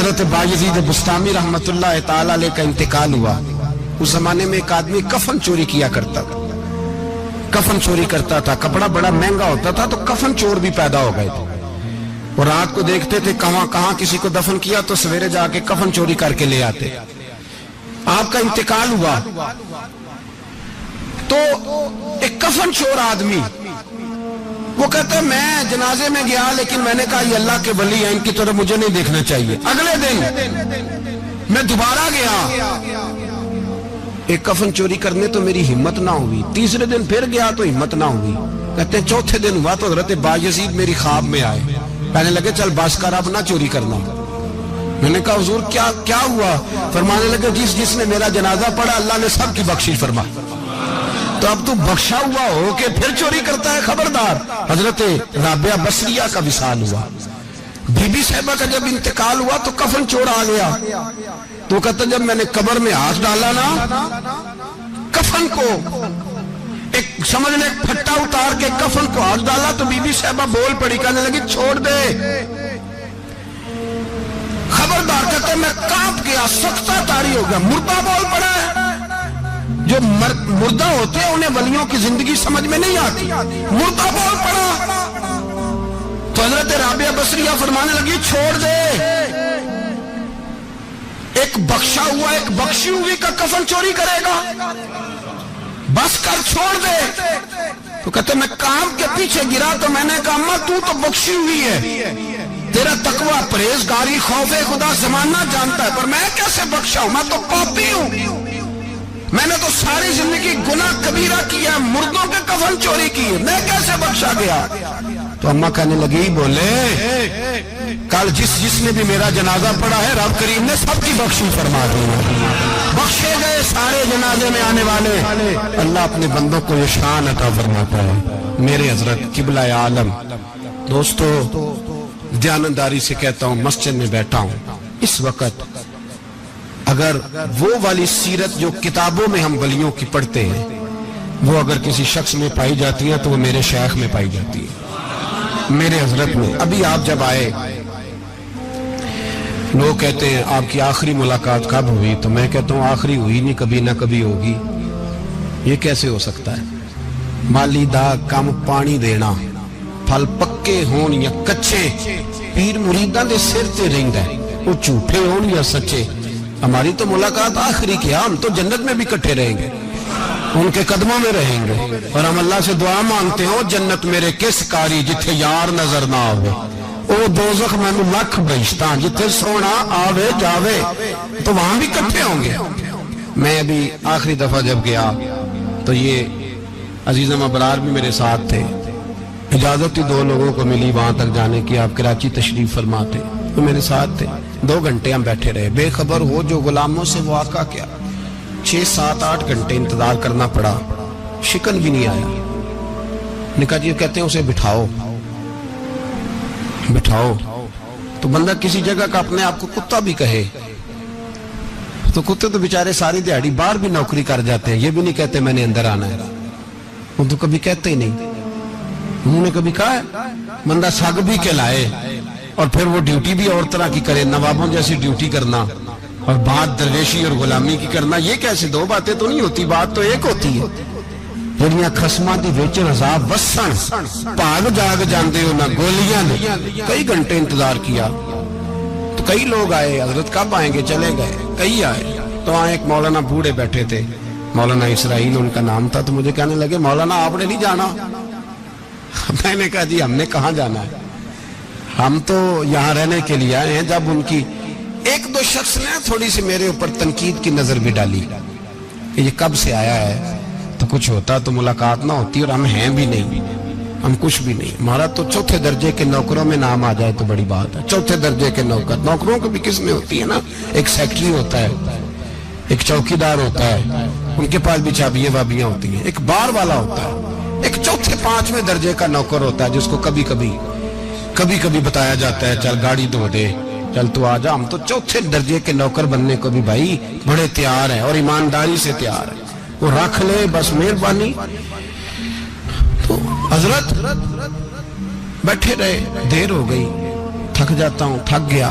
حضرت بایزید بستامی رحمتullah تعالی علیہ کا انتقال ہوا. اس زمانے میں ایک آدمی کفن چوری کیا کرتا تھا, کفن چوری کرتا تھا, کپڑا بڑا مہنگا ہوتا تھا تو کفن چور بھی پیدا ہو گئے تھے. اور رات کو دیکھتے تھے کہاں کہاں کسی کو دفن کیا تو سویرے جا کے کفن چوری کر کے لے آتے. آپ کا انتقال ہوا تو ایک کفن چور آدمی وہ کہتا ہے میں جنازے میں گیا لیکن میں نے کہا یہ اللہ کے ولی ہیں, ان کی طرف مجھے نہیں دیکھنا چاہیے. اگلے دن میں دوبارہ گیا, ایک کفن چوری کرنے تو میری ہمت نہ ہوئی. تیسرے دن پھر گیا تو ہمت نہ ہوئی. کہتے ہیں چوتھے دن ہوا تو حضرت بایزید میری خواب میں آئے, کہنے لگے چل بس کر اب نہ چوری کرنا. میں نے کہا حضور کیا ہوا؟ فرمانے لگے جس نے میرا جنازہ پڑھا اللہ نے سب کی بخشش فرما. تو اب تو بخشا ہوا ہو کہ پھر چوری کرتا ہے, خبردار. حضرت رابعہ بصریہ کا وصال ہوا. بی بی صاحبہ کا جب انتقال ہوا تو کفن چور آ گیا. تو کہتا جب میں نے قبر میں ہاتھ ڈالا نا کفن کو, ایک سمجھ لے پھٹا اتار کے کفن کو ہاتھ ڈالا تو بی بی صاحبہ بول پڑی, کہنے لگی چھوڑ دے. خبردار. کہتے میں کانپ گیا, سکتہ طاری ہو گیا. مردہ بول پڑا ہے. جو مردہ ہوتے ہیں انہیں ولیوں کی زندگی سمجھ میں نہیں آتی. مردہ بول پڑا تو حضرت رابعہ بصریہ فرمانے لگی چھوڑ دے. ایک بخشا ہوا ایک بخشی ہوئی کا کفن چوری کرے گا, بس کر چھوڑ دے. تو کہتے میں کام کے پیچھے گرا تو میں نے کہا اماں تو بخشی ہوئی ہے, تیرا تقوی پرہیزگاری خوف خدا زمانہ جانتا ہے, پر میں کیسے بخشا ہوں؟ میں تو پاپی ہوں, میں نے تو ساری زندگی گناہ کبیرہ کیا, مردوں کے کفن چوری کی, میں کیسے بخشا گیا؟ تو اماں کہنے لگی بولے کل جس نے بھی میرا جنازہ پڑھا ہے رب کریم نے سب کی بخشش فرما دی. بخشے گئے سارے جنازے میں آنے والے. اللہ اپنے بندوں کو یہ شان عطا فرماتا ہے. میرے حضرت قبلہ عالم دوستو, دیانتداری سے کہتا ہوں مسجد میں بیٹھا ہوں اس وقت, اگر وہ والی سیرت جو کتابوں میں ہم ولیوں کی پڑھتے ہیں وہ اگر کسی شخص میں پائی جاتی ہے تو وہ میرے شیخ میں پائی جاتی ہے, میرے حضرت میں. ابھی آپ جب آئے لوگ کہتے ہیں آپ کی آخری ملاقات کب ہوئی, تو میں کہتا ہوں آخری ہوئی نہیں, کبھی نہ کبھی ہوگی. یہ کیسے ہو سکتا ہے؟ مالی دا کم پانی دینا, پھل پکے ہون یا کچے, پیر مریداں دے سر تے رہندا ہے, وہ جھوٹے ہون یا سچے. ہماری تو ملاقات آخری کی, ہم تو جنت میں بھی کٹھے رہیں گے, ان کے قدموں میں رہیں گے, اور ہم اللہ سے دعا مانگتے ہیں جنت میرے کس کاری جتھے یار نظر نہ آوے, او دوزخ میں لکھ بہشتاں جتھے سونا آوے جاوے, تو وہاں بھی کٹھے ہوں گے. میں ابھی آخری دفعہ جب گیا تو یہ عزیزم ابرار بھی میرے ساتھ تھے, اجازت ہی 2 لوگوں کو ملی وہاں تک جانے کی, آپ کراچی تشریف فرما تھے تو میرے ساتھ تھے. 2 گھنٹے ہم بیٹھے رہے, بے خبر ہو جو غلاموں سے وہ آقا کیا 6 7 8 گھنٹے انتظار کرنا پڑا, شکن بھی نہیں آیا. نکاح جی کہتے ہیں اسے بٹھاؤ. تو بندہ کسی جگہ کا اپنے آپ کو کتا بھی کہے تو کتے تو بیچارے ساری دیہڑی باہر بھی نوکری کر جاتے ہیں, یہ بھی نہیں کہتے میں نے اندر آنا ہے, وہ تو کبھی کہتے ہی نہیں. انہوں نے کبھی کہا ہے بندہ سگ بھی کہلائے اور پھر وہ ڈیوٹی بھی اور طرح کی کرے, نوابوں جیسی ڈیوٹی کرنا اور بات درویشی اور غلامی کی کرنا, یہ کیسے 2 باتیں تو نہیں ہوتی, بات تو ایک ہوتی ہے. جڑیاں خسماں دی وچن عذاب وسن بھاگ جاگ جاندے ہو نہ گولیاں نے. کئی گھنٹے انتظار کیا تو کئی لوگ آئے, حضرت کب آئیں گے, چلے گئے. کئی آئے تو وہاں ایک مولانا بوڑھے بیٹھے تھے, مولانا اسرائیل ان کا نام تھا, تو مجھے کہنے لگے مولانا آپ نے نہیں جانا. میں نے کہا جی ہم نے کہاں جانا ہے, ہم تو یہاں رہنے کے لیے آئے ہیں. جب ان کی 1-2 شخص نے تھوڑی سی میرے اوپر تنقید کی نظر بھی ڈالی کہ یہ کب سے آیا ہے, تو کچھ ہوتا تو ملاقات نہ ہوتی, اور ہم ہیں بھی نہیں, ہم کچھ بھی نہیں. ہمارا تو 4تھے درجے کے نوکروں میں نام آ جائے تو بڑی بات ہے. 4تھے درجے کے نوکروں کو بھی کس میں ہوتی ہے نا, ایک سیکٹری ہوتا ہے, ایک چوکیدار ہوتا ہے, ان کے پاس بھی چابیاں وابیاں ہوتی ہیں, ایک بار والا ہوتا ہے, ایک 4تھے 5ویں درجے کا نوکر ہوتا ہے جس کو کبھی کبھی بتایا جاتا ہے چل گاڑی دھو دے, چل تو آ جا. ہم تو 4تھے درجے کے نوکر بننے کو بھی بھائی بڑے تیار ہیں اور ایمانداری سے تیار ہیں, وہ رکھ لے بس مہربانی. تو حضرت بیٹھے رہے, دیر ہو گئی, تھک جاتا ہوں, تھک گیا.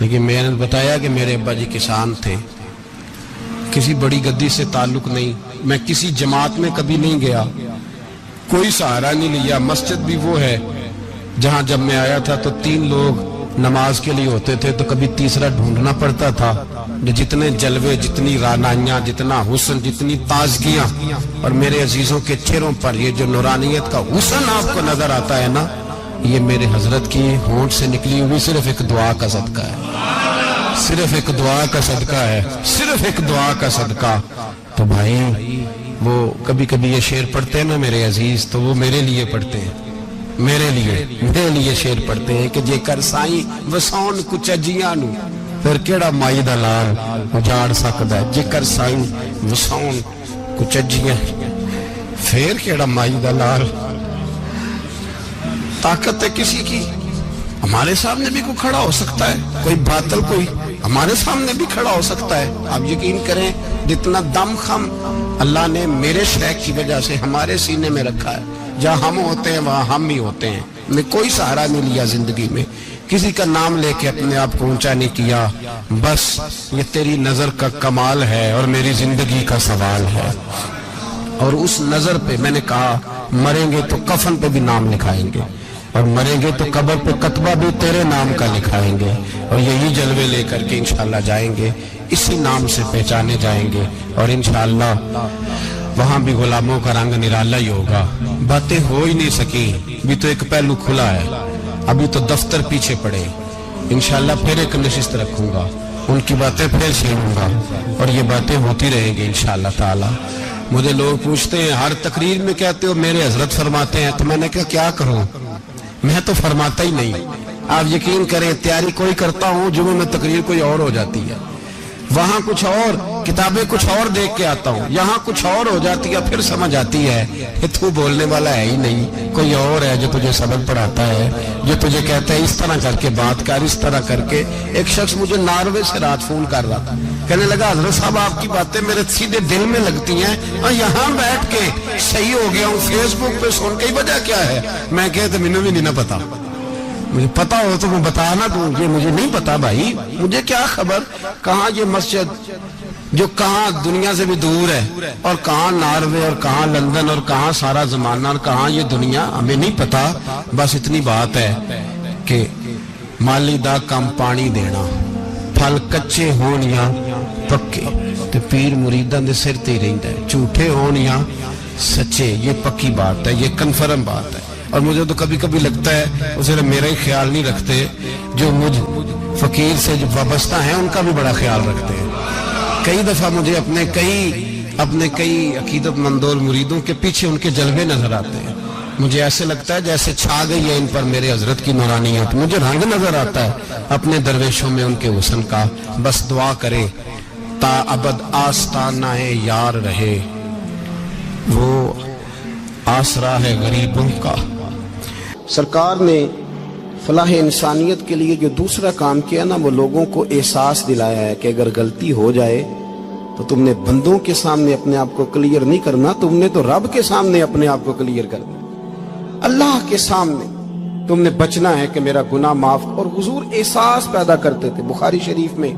لیکن میں نے بتایا کہ میرے ابا جی کسان تھے، کسی بڑی گدی سے تعلق نہیں، میں کسی جماعت میں کبھی نہیں گیا، کوئی سہارا نہیں لیا۔ مسجد بھی وہ ہے جہاں جب میں آیا تھا تو 3 لوگ نماز کے لیے ہوتے تھے، تو کبھی تیسرا ڈھونڈنا پڑتا تھا۔ جتنے جلوے، جتنی رانائیاں، جتنا حسن، جتنی تازگیاں، اور میرے عزیزوں کے چہروں پر یہ جو نورانیت کا حسن آپ کو نظر آتا ہے نا، یہ میرے حضرت کی ہونٹ سے نکلی ہوئی صرف ایک دعا کا صدقہ ہے، صرف ایک دعا کا صدقہ ہے، صرف ایک دعا کا صدقہ۔ تو بھائی وہ کبھی کبھی یہ شعر پڑھتے ہیں نا میرے عزیز، تو وہ میرے لیے پڑھتے ہیں، میرے لیے شعر پڑھتے ہیں کہ جے کر سائیں وسون کچھ اجیاں نو پھر کیڑا مائی دا لال اجاڑ سکدا ہے، جے کر سائیں وسون کچھ اجیاں پھر کیڑا مائی دا لال۔ طاقت ہے کسی کی، ہمارے سامنے بھی کوئی کھڑا ہو سکتا ہے، کوئی باطل کوئی ہمارے سامنے بھی کھڑا ہو سکتا ہے۔ آپ یقین کریں جتنا دم خم اللہ نے میرے شیخ کی وجہ سے ہمارے سینے میں رکھا ہے، جہاں ہم ہوتے ہیں وہاں ہم ہی ہوتے ہیں۔ میں کوئی سہارا نہیں لیا زندگی میں، کسی کا نام لے کے اپنے آپ کو اونچا نہیں کیا، بس یہ تیری نظر کا کمال ہے اور میری زندگی کا سوال ہے۔ اور اس نظر پہ میں نے کہا مریں گے تو کفن پہ بھی نام لکھائیں گے، اور مریں گے تو قبر پہ کتبہ بھی تیرے نام کا لکھائیں گے، اور یہی جلوے لے کر کے انشاءاللہ جائیں گے، اسی نام سے پہچانے جائیں گے، اور انشاءاللہ وہاں بھی غلاموں کا رنگ نرالا ہی ہوگا۔ باتیں ہو ہی نہیں سکی، بھی تو ایک پہلو کھلا ہے، ابھی تو دفتر پیچھے پڑے، انشاءاللہ پھر ایک نشست رکھوں گا، ان کی باتیں پھر چھیڑوں گا، اور یہ باتیں ہوتی رہیں گی انشاءاللہ تعالی۔ مجھے لوگ پوچھتے ہیں ہر تقریر میں کہتے ہو میرے حضرت فرماتے ہیں، تو میں نے کہا کیا کروں، میں تو فرماتا ہی نہیں۔ آپ یقین کریں تیاری کوئی کرتا ہوں، جمعہ میں تقریر کوئی اور ہو جاتی ہے، وہاں کچھ اور، کتابیں کچھ اور دیکھ کے آتا ہوں، یہاں کچھ اور ہو جاتی ہے، پھر سمجھ آتی ہے کہ تو بولنے والا ہے ہی نہیں، کوئی اور ہے جو تجھے سبق پڑھاتا ہے، جو تجھے کہتا ہے اس طرح کر کے بات کر، اس طرح کر کے۔ ایک شخص مجھے ناروے سے رات فون کر رہا تھا، کہنے لگا حضرت صاحب آپ کی باتیں میرے سیدھے دل میں لگتی ہیں، اور یہاں بیٹھ کے صحیح ہو گیا ہوں، فیس بک پہ سن کے وجہ کیا ہے؟ میں کہتا مجھے بھی نہیں پتا، مجھے پتا ہو تو میں بتانا دوں، یہ مجھے نہیں پتا بھائی، مجھے کیا خبر کہاں یہ مسجد جو کہاں دنیا سے بھی دور ہے، اور کہاں ناروے، اور کہاں لندن، اور کہاں سارا زمانہ، اور کہاں یہ دنیا، ہمیں نہیں پتا۔ بس اتنی بات ہے کہ مالی دا کم پانی دینا، پھل کچے ہون یا پکے، تو پیر مریداں دے سر تے رہندا ہے، جھوٹے ہون یا سچے، یہ پکی بات ہے، یہ کنفرم بات ہے۔ اور مجھے تو کبھی کبھی لگتا ہے وہ صرف میرا ہی خیال نہیں رکھتے، جو مجھ فقیر سے جو وابستہ ہیں ان کا بھی بڑا خیال رکھتے ہیں۔ کئی دفعہ مجھے اپنے کئی عقیدت مندوں مریدوں کے پیچھے ان کے جلوے نظر آتے ہیں، مجھے ایسے لگتا ہے جیسے چھا گئی ہے ان پر میرے حضرت کی نورانیت، مجھے رنگ نظر آتا ہے اپنے درویشوں میں ان کے حسن کا۔ بس دعا کرے تا ابد آستانہ یار رہے، وہ آسرا ہے غریبوں کا۔ سرکار نے فلاح انسانیت کے لیے جو دوسرا کام کیا نا، وہ لوگوں کو احساس دلایا ہے کہ اگر غلطی ہو جائے تو تم نے بندوں کے سامنے اپنے آپ کو کلیئر نہیں کرنا، تم نے تو رب کے سامنے اپنے آپ کو کلیئر کرنا، اللہ کے سامنے تم نے بچنا ہے کہ میرا گناہ معاف۔ اور حضور احساس پیدا کرتے تھے۔ بخاری شریف میں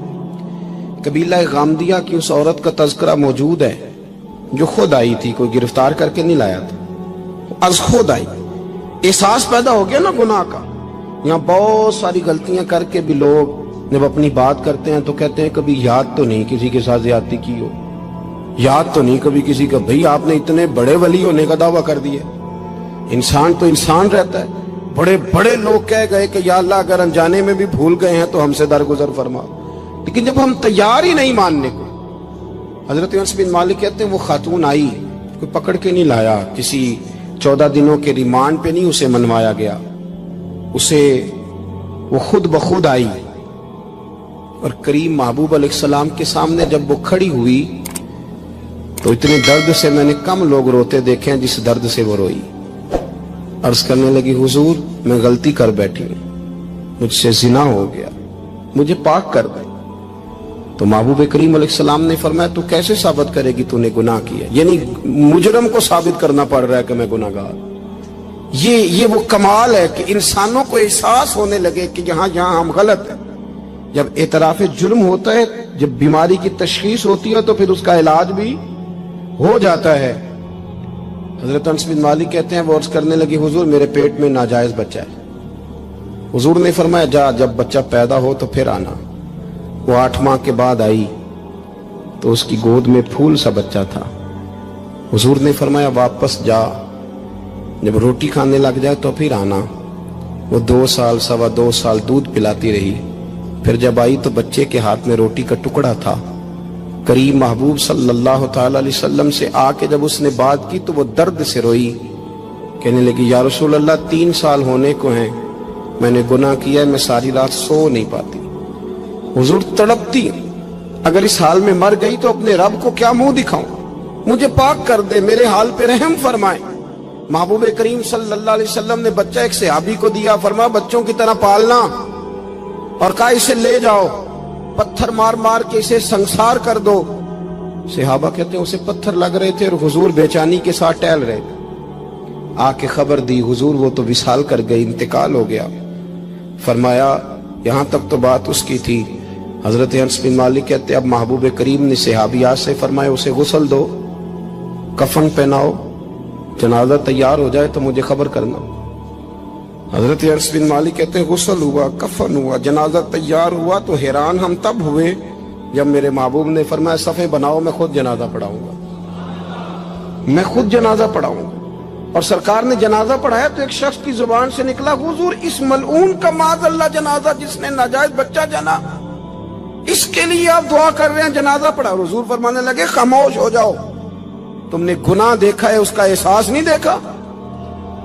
قبیلہ غامدیہ کی اس عورت کا تذکرہ موجود ہے جو خود آئی تھی، کوئی گرفتار کر کے نہیں لایا تھا، از خود آئی، احساس پیدا ہو گیا نا گناہ کا۔ یہاں بہت ساری غلطیاں کر کے بھی لوگ جب اپنی بات کرتے ہیں تو کہتے ہیں کبھی یاد تو نہیں کسی کے ساتھ زیادتی کی ہو، یاد تو نہیں کبھی کسی کا، بھئی آپ نے اتنے بڑے ولی ہونے کا دعویٰ کر دیا۔ انسان تو انسان رہتا ہے، بڑے بڑے لوگ کہہ گئے کہ یا اللہ اگر انجانے میں بھی بھول گئے ہیں تو ہم سے درگزر فرما، لیکن جب ہم تیار ہی نہیں ماننے کو۔ حضرت انس بن مالک کہتے ہیں وہ خاتون آئی، کوئی پکڑ کے نہیں لایا، کسی 14 دنوں کے ریمانڈ پہ نہیں اسے منوایا گیا، اسے وہ خود بخود آئی، اور کریم محبوب علیہ السلام کے سامنے جب وہ کھڑی ہوئی تو اتنے درد سے میں نے کم لوگ روتے دیکھے ہیں جس درد سے وہ روئی۔ عرض کرنے لگی حضور میں غلطی کر بیٹھی ہوں، مجھ سے زنا ہو گیا، مجھے پاک کر دیں۔ تو محبوب کریم علیہ السلام نے فرمایا تو کیسے ثابت کرے گی تو نے گناہ کیا؟ یعنی مجرم کو ثابت کرنا پڑ رہا ہے کہ میں گناہ گار۔ یہ وہ کمال ہے کہ انسانوں کو احساس ہونے لگے کہ یہاں ہم غلط ہیں، جب اعتراف جرم ہوتا ہے، جب بیماری کی تشخیص ہوتی ہے تو پھر اس کا علاج بھی ہو جاتا ہے۔ حضرت انس بن مالک کہتے ہیں وہ عرض کرنے لگی حضور میرے پیٹ میں ناجائز بچہ ہے۔ حضور نے فرمایا جا جب بچہ پیدا ہو تو پھر آنا۔ وہ 8 ماہ کے بعد آئی تو اس کی گود میں پھول سا بچہ تھا۔ حضور نے فرمایا واپس جا، جب روٹی کھانے لگ جائے تو پھر آنا۔ وہ 2 سال 2.25 سال دودھ پلاتی رہی، پھر جب آئی تو بچے کے ہاتھ میں روٹی کا ٹکڑا تھا۔ کریم محبوب صلی اللہ تعالی علیہ وسلم سے آ کے جب اس نے بات کی تو وہ درد سے روئی، کہنے لگی یا رسول اللہ 3 سال ہونے کو ہیں، میں نے گناہ کیا ہے، میں ساری رات سو نہیں پاتی۔ حضور تڑپتی، اگر اس حال میں مر گئی تو اپنے رب کو کیا منہ دکھاؤں، مجھے پاک کر دے، میرے حال پہ رحم فرمائے۔ محبوب کریم صلی اللہ علیہ وسلم نے بچہ ایک صحابی کو دیا، فرمایا بچوں کی طرح پالنا، اور کہا اسے لے جاؤ، پتھر مار مار کے اسے سنسار کر دو۔ صحابہ کہتے ہیں اسے پتھر لگ رہے تھے اور حضور بے چینی کے ساتھ ٹہل رہے تھے۔ آ کے خبر دی حضور وہ تو وصال کر گئی، انتقال ہو گیا۔ فرمایا یہاں تک تو بات اس کی تھی۔ حضرت انس بن مالک کہتے اب محبوب کریم نے صحابیات سے فرمایا اسے غسل دو، کفن پہناؤ، جنازہ تیار ہو جائے تو مجھے خبر کرنا۔ حضرت انس بن مالک کہتے ہیں غسل ہوا، کفن ہوا، جنازہ تیار ہوا تو حیران ہم تب ہوئے جب میرے محبوب نے فرمایا صفے بناؤ، میں خود جنازہ پڑھاؤں گا، میں خود جنازہ پڑھاؤں گا۔ اور سرکار نے جنازہ پڑھایا تو ایک شخص کی زبان سے نکلا حضور اس ملعون کا معاذ اللہ جنازہ جس نے ناجائز بچہ جنا، اس کے لیے آپ دعا کر رہے ہیں، جنازہ پڑھا۔ حضور فرمانے لگے خاموش ہو جاؤ، تم نے گناہ دیکھا ہے اس کا احساس نہیں دیکھا،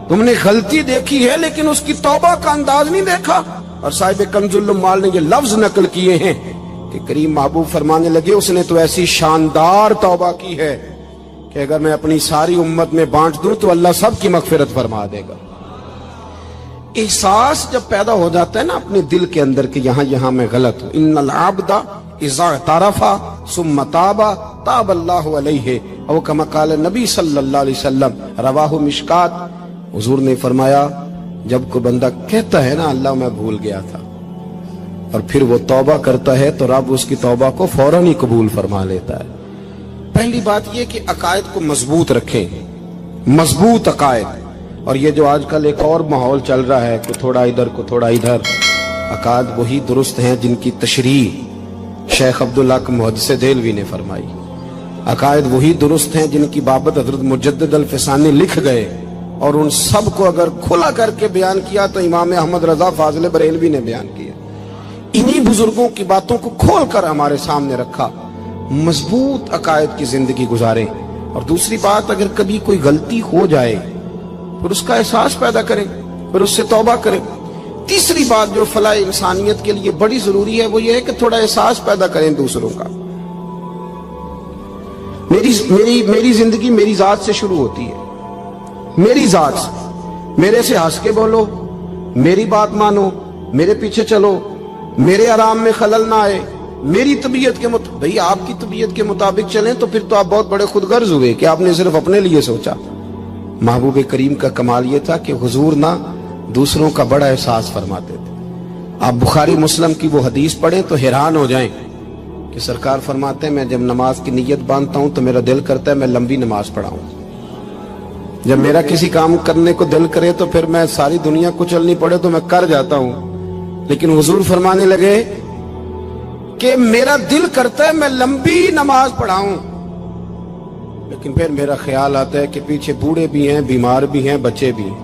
تم نے غلطی دیکھی ہے لیکن اس کی توبہ کا انداز نہیں دیکھا۔ اور صاحب کنز العمال نے یہ لفظ نقل کیے ہیں کہ کریم محبوب فرمانے لگے اس نے تو ایسی شاندار توبہ کی ہے کہ اگر میں اپنی ساری امت میں بانٹ دوں تو اللہ سب کی مغفرت فرما دے گا۔ احساس جب پیدا ہو جاتا ہے نا اپنے دل کے اندر کہ یہاں میں غلط ہوں، ان العبد اذا اعترف ثم تاب تاب اللہ علیہ، او کما قال نبی صلی اللہ علیہ وسلم، رواہ مشکات۔ حضور نے فرمایا جب کوئی بندہ کہتا ہے نا اللہ میں بھول گیا تھا، اور پھر وہ توبہ کرتا ہے تو رب اس کی توبہ کو فوراً ہی قبول فرما لیتا ہے۔ پہلی بات یہ کہ عقائد کو مضبوط رکھیں، مضبوط عقائد۔ اور یہ جو آج کل ایک اور ماحول چل رہا ہے کہ تھوڑا ادھر کو تھوڑا ادھر، عقائد وہی درست ہیں جن کی تشریح شیخ عبداللہ محدث دہلوی نے فرمائی، عقائد وہی درست ہیں جن کی بابت حضرت مجدد الفسانی لکھ گئے، اور ان سب کو اگر کھلا کر کے بیان کیا تو امام احمد رضا فاضل بریلوی نے بیان کیا۔ انہی بزرگوں کی باتوں کو کھول کر ہمارے سامنے رکھا۔ مضبوط عقائد کی زندگی گزاریں۔ اور دوسری بات، اگر کبھی کوئی غلطی ہو جائے پھر اس کا احساس پیدا کریں، پھر اس سے توبہ کریں۔ تیسری بات جو فلاح انسانیت کے لیے بڑی ضروری ہے وہ یہ ہے کہ تھوڑا احساس پیدا کریں دوسروں کا۔ میری زندگی میری ذات سے شروع ہوتی ہے، میری ذات سے، میرے سے ہنس کے بولو، میری بات مانو، میرے پیچھے چلو، میرے آرام میں خلل نہ آئے، میری طبیعت کے مطابق۔ بھئی آپ کی طبیعت کے مطابق چلیں تو پھر تو آپ بہت بڑے خود غرض ہوئے کہ آپ نے صرف اپنے لیے سوچا۔ محبوب کریم کا کمال یہ تھا کہ حضور نہ دوسروں کا بڑا احساس فرماتے تھے۔ آپ بخاری مسلم کی وہ حدیث پڑھیں تو حیران ہو جائیں کہ سرکار فرماتے ہیں میں جب نماز کی نیت باندھتا ہوں تو میرا دل کرتا ہے میں لمبی نماز پڑھاؤں، جب میرا کسی کام کرنے کو دل کرے تو پھر میں ساری دنیا کچلنی پڑے تو میں کر جاتا ہوں، لیکن حضور فرمانے لگے کہ میرا دل کرتا ہے میں لمبی نماز پڑھاؤں، لیکن پھر میرا خیال آتا ہے کہ پیچھے بوڑھے بھی ہیں، بیمار بھی ہیں، بچے بھی ہیں۔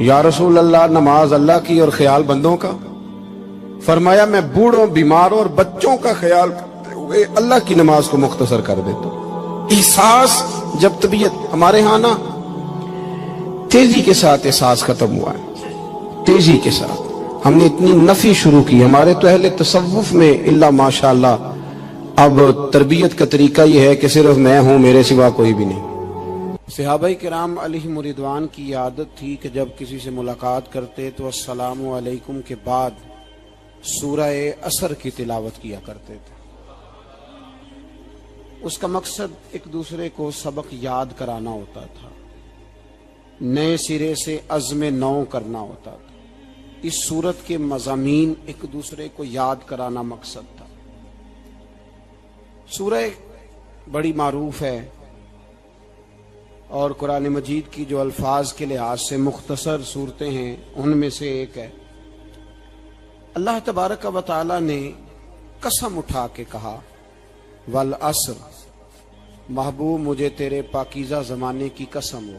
یا رسول اللہ نماز اللہ کی اور خیال بندوں کا؟ فرمایا میں بوڑھوں، بیماروں اور بچوں کا خیال کرتے ہوئے اللہ کی نماز کو مختصر کر دیتا ہوں۔ احساس جب طبیعت ہمارے ہاں نا تیزی کے ساتھ احساس ختم ہوا ہے، تیزی کے ساتھ ہم نے اتنی نفی شروع کی۔ ہمارے تو اہل تصوف میں اللہ ماشاءاللہ اب تربیت کا طریقہ یہ ہے کہ صرف میں ہوں، میرے سوا کوئی بھی نہیں۔ صحابہ کرام علیہم رضوان کی عادت تھی کہ جب کسی سے ملاقات کرتے تو السلام علیکم کے بعد سورہ عصر کی تلاوت کیا کرتے تھے۔ اس کا مقصد ایک دوسرے کو سبق یاد کرانا ہوتا تھا، نئے سرے سے عزم نو کرنا ہوتا تھا۔ اس سورت کے مضامین ایک دوسرے کو یاد کرانا مقصد تھا۔ سورہ بڑی معروف ہے اور قرآن مجید کی جو الفاظ کے لحاظ سے مختصر صورتیں ہیں ان میں سے ایک ہے۔ اللہ تبارک و تعالی نے قسم اٹھا کے کہا والعصر، محبوب مجھے تیرے پاکیزہ زمانے کی قسم ہو،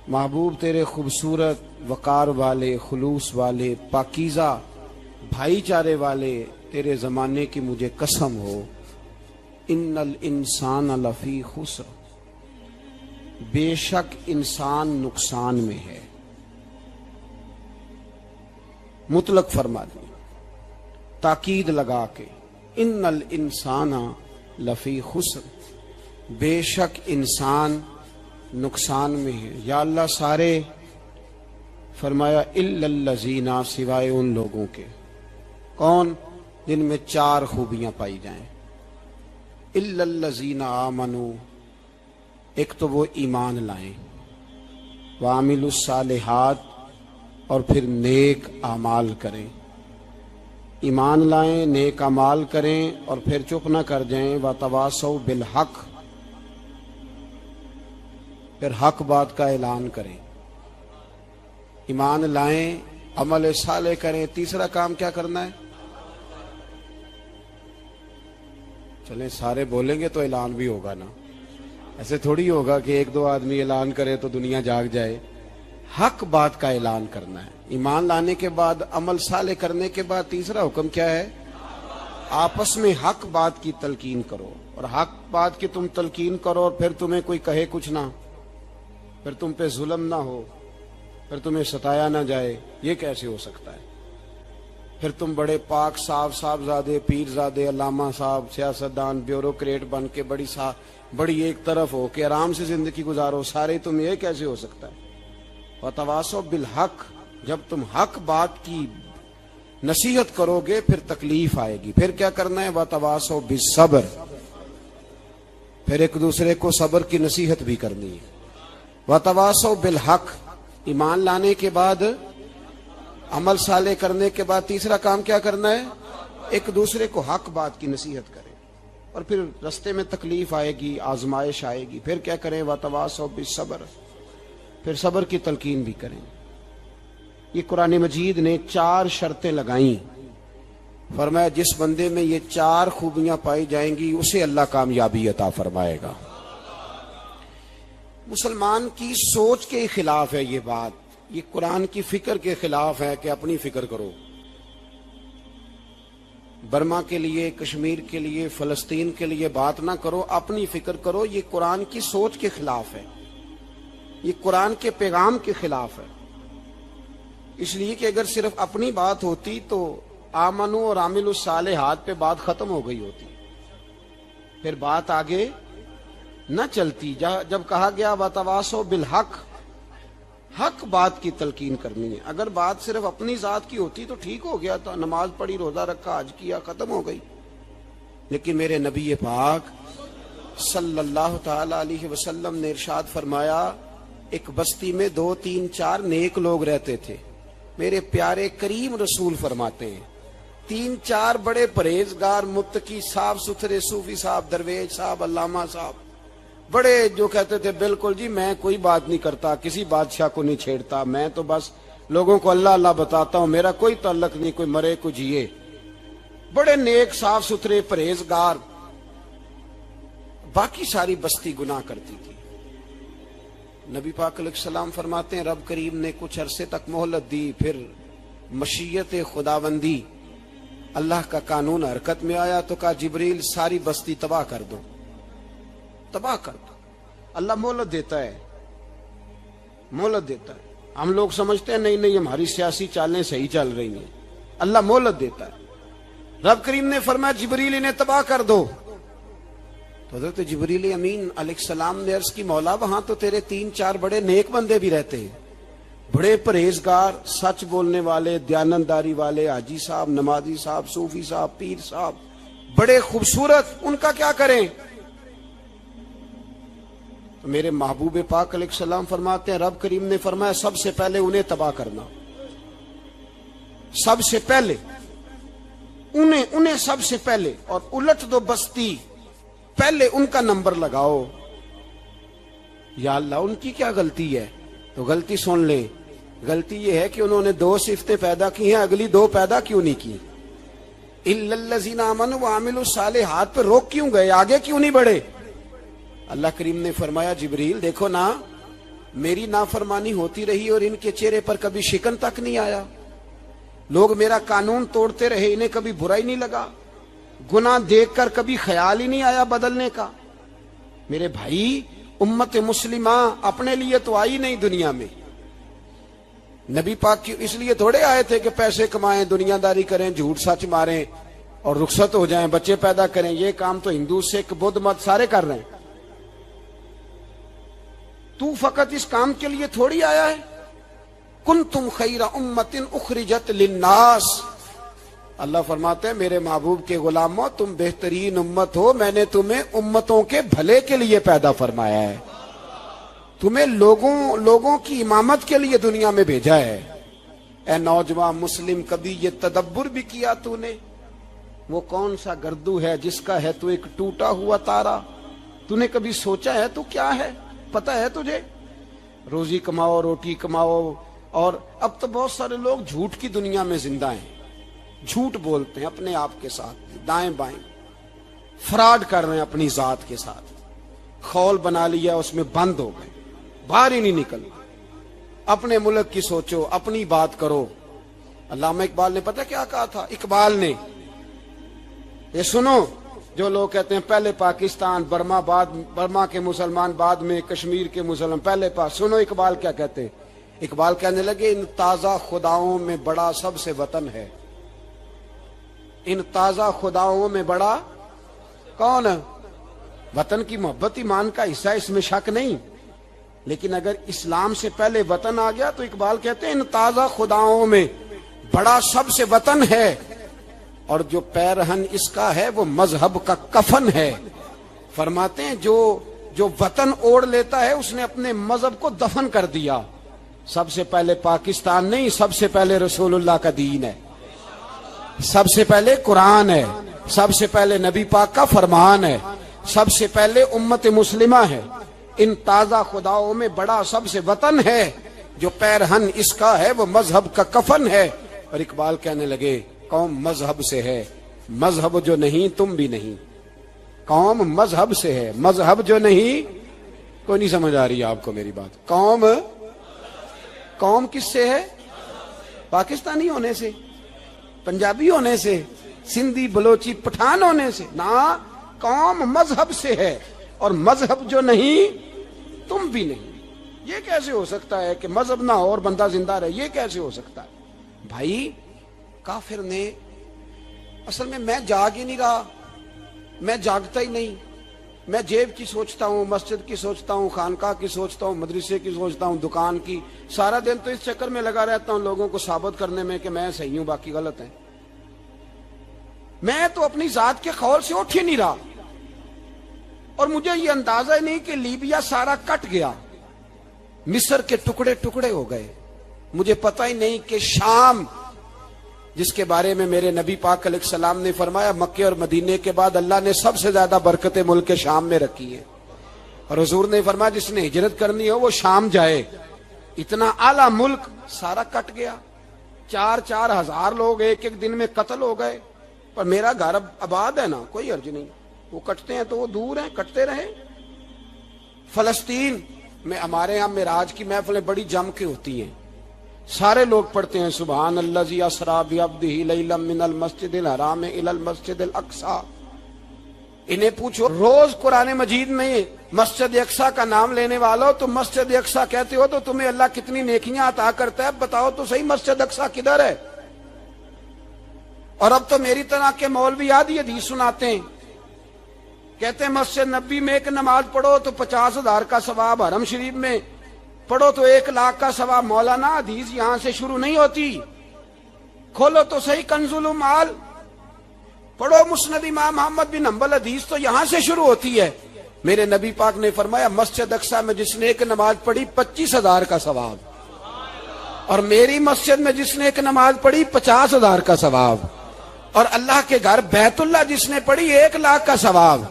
محبوب تیرے خوبصورت وقار والے، خلوص والے، پاکیزہ بھائی چارے والے تیرے زمانے کی مجھے قسم ہو، ان الانسان لفی خسر، بے شک انسان نقصان میں ہے۔ مطلق فرما دیں، تاکید لگا کے، ان الانسان لفی خسر، بے شک انسان نقصان میں ہے۔ یا اللہ سارے، فرمایا الا الذین، سوائے ان لوگوں کے، کون؟ جن میں چار خوبیاں پائی جائیں۔ الا الذین آمنوا، ایک تو وہ ایمان لائیں، وعملوا الصالحات، اور پھر نیک اعمال کریں۔ ایمان لائیں، نیک اعمال کریں، اور پھر چپ نہ کر جائیں، وتواصوا بالحق، پھر حق بات کا اعلان کریں۔ ایمان لائیں، عمل صالح کریں، تیسرا کام کیا کرنا ہے؟ چلیں سارے بولیں گے تو اعلان بھی ہوگا نا، ایسے تھوڑی ہوگا کہ ایک دو آدمی اعلان کرے تو دنیا جاگ جائے۔ حق بات کا اعلان کرنا ہے۔ ایمان لانے کے بعد، عمل صالح کرنے کے بعد تیسرا حکم کیا ہے؟ آپس میں حق بات کی تلقین کرو، اور حق بات کی تم تلقین کرو، اور پھر تمہیں کوئی کہے کچھ نہ، پھر تم پہ ظلم نہ ہو، پھر تمہیں ستایا نہ جائے، یہ کیسے ہو سکتا ہے؟ پھر تم بڑے پاک صاحبزادے، پیرزادے، علامہ صاحب، سیاستدان، بیوروکریٹ بن کے بڑی ایک طرف ہو کہ آرام سے زندگی گزارو سارے، تم یہ کیسے ہو سکتا ہے؟ وتواصوا بالحق، جب تم حق بات کی نصیحت کرو گے پھر تکلیف آئے گی۔ پھر کیا کرنا ہے؟ وتواصوا بالصبر، پھر ایک دوسرے کو صبر کی نصیحت بھی کرنی ہے۔ وتواصوا بالحق، ایمان لانے کے بعد، عمل صالح کرنے کے بعد تیسرا کام کیا کرنا ہے؟ ایک دوسرے کو حق بات کی نصیحت کریں، اور پھر رستے میں تکلیف آئے گی، آزمائش آئے گی، پھر کیا کریں؟ وتواصوا بالصبر، پھر صبر کی تلقین بھی کریں۔ یہ قرآن مجید نے چار شرطیں لگائیں، فرمایا جس بندے میں یہ چار خوبیاں پائی جائیں گی اسے اللہ کامیابی عطا فرمائے گا۔ مسلمان کی سوچ کے خلاف ہے یہ بات، یہ قرآن کی فکر کے خلاف ہے کہ اپنی فکر کرو، برما کے لیے، کشمیر کے لیے، فلسطین کے لیے بات نہ کرو، اپنی فکر کرو۔ یہ قرآن کی سوچ کے خلاف ہے، یہ قرآن کے پیغام کے خلاف ہے، اس لیے کہ اگر صرف اپنی بات ہوتی تو آمنو اور عاملوا الصالحات پہ بات ختم ہو گئی ہوتی، پھر بات آگے نہ چلتی۔ جب کہا گیا وتواصوا بالحق، حق بات کی تلقین کرنی ہے۔ اگر بات صرف اپنی ذات کی ہوتی تو ٹھیک ہو گیا تھا، نماز پڑھی، روزہ رکھا، حج کیا، ختم ہو گئی، لیکن میرے نبی پاک صلی اللہ تعالی علیہ وسلم نے ارشاد فرمایا، ایک بستی میں 2 3 4 نیک لوگ رہتے تھے۔ میرے پیارے کریم رسول فرماتے ہیں 3 4 بڑے پرہیزگار، متقی، صاف ستھرے صوفی صاحب، درویش صاحب، علامہ صاحب، بڑے جو کہتے تھے بالکل جی میں کوئی بات نہیں کرتا، کسی بادشاہ کو نہیں چھیڑتا، میں تو بس لوگوں کو اللہ اللہ بتاتا ہوں، میرا کوئی تعلق نہیں، کوئی مرے کوئی جیے، بڑے نیک، صاف ستھرے، پرہیزگار۔ باقی ساری بستی گناہ کرتی تھی۔ نبی پاک علیہ السلام فرماتے ہیں رب کریم نے کچھ عرصے تک مہلت دی، پھر مشیت خداوندی، اللہ کا قانون حرکت میں آیا تو کہا جبریل ساری بستی تباہ کر دو، تباہ کر دو۔ اللہ مہلت دیتا ہے، مہلت دیتا ہے۔ ہم لوگ سمجھتے ہیں نہیں ہماری سیاسی چالیں صحیح چل رہی ہیں، اللہ مہلت دیتا ہے۔ رب کریم نے فرمایا جبریل انہیں تباہ کر دو، تو حضرت جبریل امین علیہ السلام نے عرض کی مولا وہاں تو تیرے 3 4 بڑے نیک بندے بھی رہتے ہیں، بڑے پرہیزگار، سچ بولنے والے، دیانتداری والے، حاجی صاحب، نمازی صاحب، صوفی صاحب، پیر صاحب، بڑے خوبصورت، ان کا کیا کریں؟ تو میرے محبوب پاک علیہ السلام فرماتے ہیں رب کریم نے فرمایا سب سے پہلے انہیں تباہ کرنا۔ سب سے پہلے انہیں سب سے پہلے، اور الٹ دو بستی، پہلے ان کا نمبر لگاؤ۔ یا اللہ ان کی کیا غلطی ہے؟ تو غلطی سن لیں، غلطی یہ ہے کہ انہوں نے 2 صفتیں پیدا کی ہیں، اگلی 2 پیدا کیوں نہیں کی؟ الا الذین آمنوا وعملوا الصالحات پہ روک کیوں گئے؟ آگے کیوں نہیں بڑھے؟ اللہ کریم نے فرمایا جبریل دیکھو نا، میری نافرمانی ہوتی رہی اور ان کے چہرے پر کبھی شکن تک نہیں آیا، لوگ میرا قانون توڑتے رہے، انہیں کبھی برا ہی نہیں لگا، گناہ دیکھ کر کبھی خیال ہی نہیں آیا بدلنے کا۔ میرے بھائی امت مسلمہ اپنے لیے تو آئی نہیں دنیا میں، نبی پاک کی اس لیے تھوڑے آئے تھے کہ پیسے کمائیں، دنیا داری کریں، جھوٹ سچ ماریں اور رخصت ہو جائیں، بچے پیدا کریں۔ یہ کام تو ہندو سکھ بدھ مت سارے کر رہے ہیں، تو فقط اس کام کے لیے تھوڑی آیا ہے۔ کنتم خیر امت اخرجت للناس، اللہ فرماتے ہیں میرے محبوب کے غلاموں تم بہترین امت ہو، میں نے تمہیں امتوں کے بھلے کے لیے پیدا فرمایا ہے، تمہیں لوگوں کی امامت کے لیے دنیا میں بھیجا ہے۔ اے نوجوان مسلم، کبھی یہ تدبر بھی کیا تو نے؟ وہ کون سا گردو ہے جس کا ہے تو ایک ٹوٹا ہوا تارا؟ تو نے کبھی سوچا ہے تو کیا ہے؟ پتہ ہے تجھے؟ روزی کماؤ، روٹی کماؤ، اور اب تو بہت سارے لوگ جھوٹ کی دنیا میں زندہ ہیں، جھوٹ بولتے ہیں اپنے آپ کے ساتھ دائیں بائیں، فراڈ کر رہے ہیں اپنی ذات کے ساتھ، خول بنا لیا اس میں بند ہو گئے، باہر ہی نہیں نکل۔ اپنے ملک کی سوچو، اپنی بات کرو۔ علامہ اقبال نے پتہ کیا کہا تھا؟ اقبال نے، یہ سنو، جو لوگ کہتے ہیں پہلے پاکستان، برما کے مسلمان بعد میں، کشمیر کے مسلمان پہلے سنو اقبال کیا کہتے ہیں۔ اقبال کہنے لگے ان تازہ خداؤں میں بڑا سب سے وطن ہے، ان تازہ خداؤں میں بڑا کون؟ وطن کی محبت ایمان کا حصہ، اس میں شک نہیں، لیکن اگر اسلام سے پہلے وطن آ گیا تو اقبال کہتے ہیں ان تازہ خداؤں میں بڑا سب سے وطن ہے، اور جو پیرہن اس کا ہے وہ مذہب کا کفن ہے۔ فرماتے ہیں جو وطن اوڑھ لیتا ہے اس نے اپنے مذہب کو دفن کر دیا۔ سب سے پہلے پاکستان نہیں، سب سے پہلے رسول اللہ کا دین ہے، سب سے پہلے قرآن ہے، سب سے پہلے نبی پاک کا فرمان ہے، سب سے پہلے امت مسلمہ ہے۔ ان تازہ خداؤں میں بڑا سب سے وطن ہے، جو پیرہن اس کا ہے وہ مذہب کا کفن ہے۔ اور اقبال کہنے لگے قوم مذہب سے ہے، مذہب جو نہیں تم بھی نہیں۔ قوم مذہب سے ہے، مذہب جو نہیں، کوئی نہیں سمجھ آ رہی آپ کو میری بات؟ قوم کس سے ہے؟ پاکستانی ہونے سے، پنجابی ہونے سے، سندھی بلوچی پٹھان ہونے سے نہ، قوم مذہب سے ہے، اور مذہب جو نہیں تم بھی نہیں۔ یہ کیسے ہو سکتا ہے کہ مذہب نہ ہو اور بندہ زندہ رہے؟ یہ کیسے ہو سکتا ہے؟ بھائی کافر نے اصل میں جاگ ہی نہیں رہا، میں جاگتا ہی نہیں، میں جیب کی سوچتا ہوں، مسجد کی سوچتا ہوں، خانقاہ کی سوچتا ہوں، مدرسے کی سوچتا ہوں، دکان کی، سارا دن تو اس چکر میں لگا رہتا ہوں لوگوں کو ثابت کرنے میں کہ میں صحیح ہوں باقی غلط ہیں۔ میں تو اپنی ذات کے خول سے اٹھ ہی نہیں رہا، اور مجھے یہ اندازہ ہی نہیں کہ لیبیا سارا کٹ گیا، مصر کے ٹکڑے ٹکڑے ہو گئے، مجھے پتہ ہی نہیں کہ شام، جس کے بارے میں میرے نبی پاک علیہ السلام نے فرمایا مکے اور مدینے کے بعد اللہ نے سب سے زیادہ برکتیں ملک کے شام میں رکھی ہیں، اور حضور نے فرمایا جس نے ہجرت کرنی ہو وہ شام جائے۔ اتنا اعلیٰ ملک سارا کٹ گیا، 4 ہزار لوگ ایک دن میں قتل ہو گئے، پر میرا گھر آباد ہے نا، کوئی حرج نہیں، وہ کٹتے ہیں تو وہ دور ہیں، کٹتے رہیں۔ فلسطین میں ہمارے ہاں معراج کی محفلیں بڑی جم کے ہوتی ہیں، سارے لوگ پڑھتے ہیں سبحان الذی اسریٰ بعبدہ لیلا من المسجد الحرام الی المسجد الاقصی۔ انہیں پوچھو روز قرآن مجید میں مسجد اقصی کا نام لینے والوں، تم مسجد اقصی کہتے ہو تو تمہیں اللہ کتنی نیکیاں عطا کرتا ہے، بتاؤ تو صحیح مسجد اقصی کدھر ہے؟ اور اب تو میری طرح کے مولوی آدھی حدیث سناتے ہیں، کہتے ہیں مسجد نبی میں ایک نماز پڑھو تو 50,000 کا ثواب، حرم شریف میں پڑھو تو 1,00,000 کا ثواب۔ مولانا حدیث یہاں سے شروع نہیں ہوتی، کھولو تو صحیح کنز المال، پڑھو مسند امام محمد بن حنبل، حدیث تو یہاں سے شروع ہوتی ہے۔ میرے نبی پاک نے فرمایا مسجد اقصی میں جس نے ایک نماز پڑھی 25,000 کا ثواب۔ اور میری مسجد میں جس نے ایک نماز پڑھی 50,000 کا ثواب، اور اللہ کے گھر بیت اللہ جس نے پڑھی 1,00,000 کا ثواب۔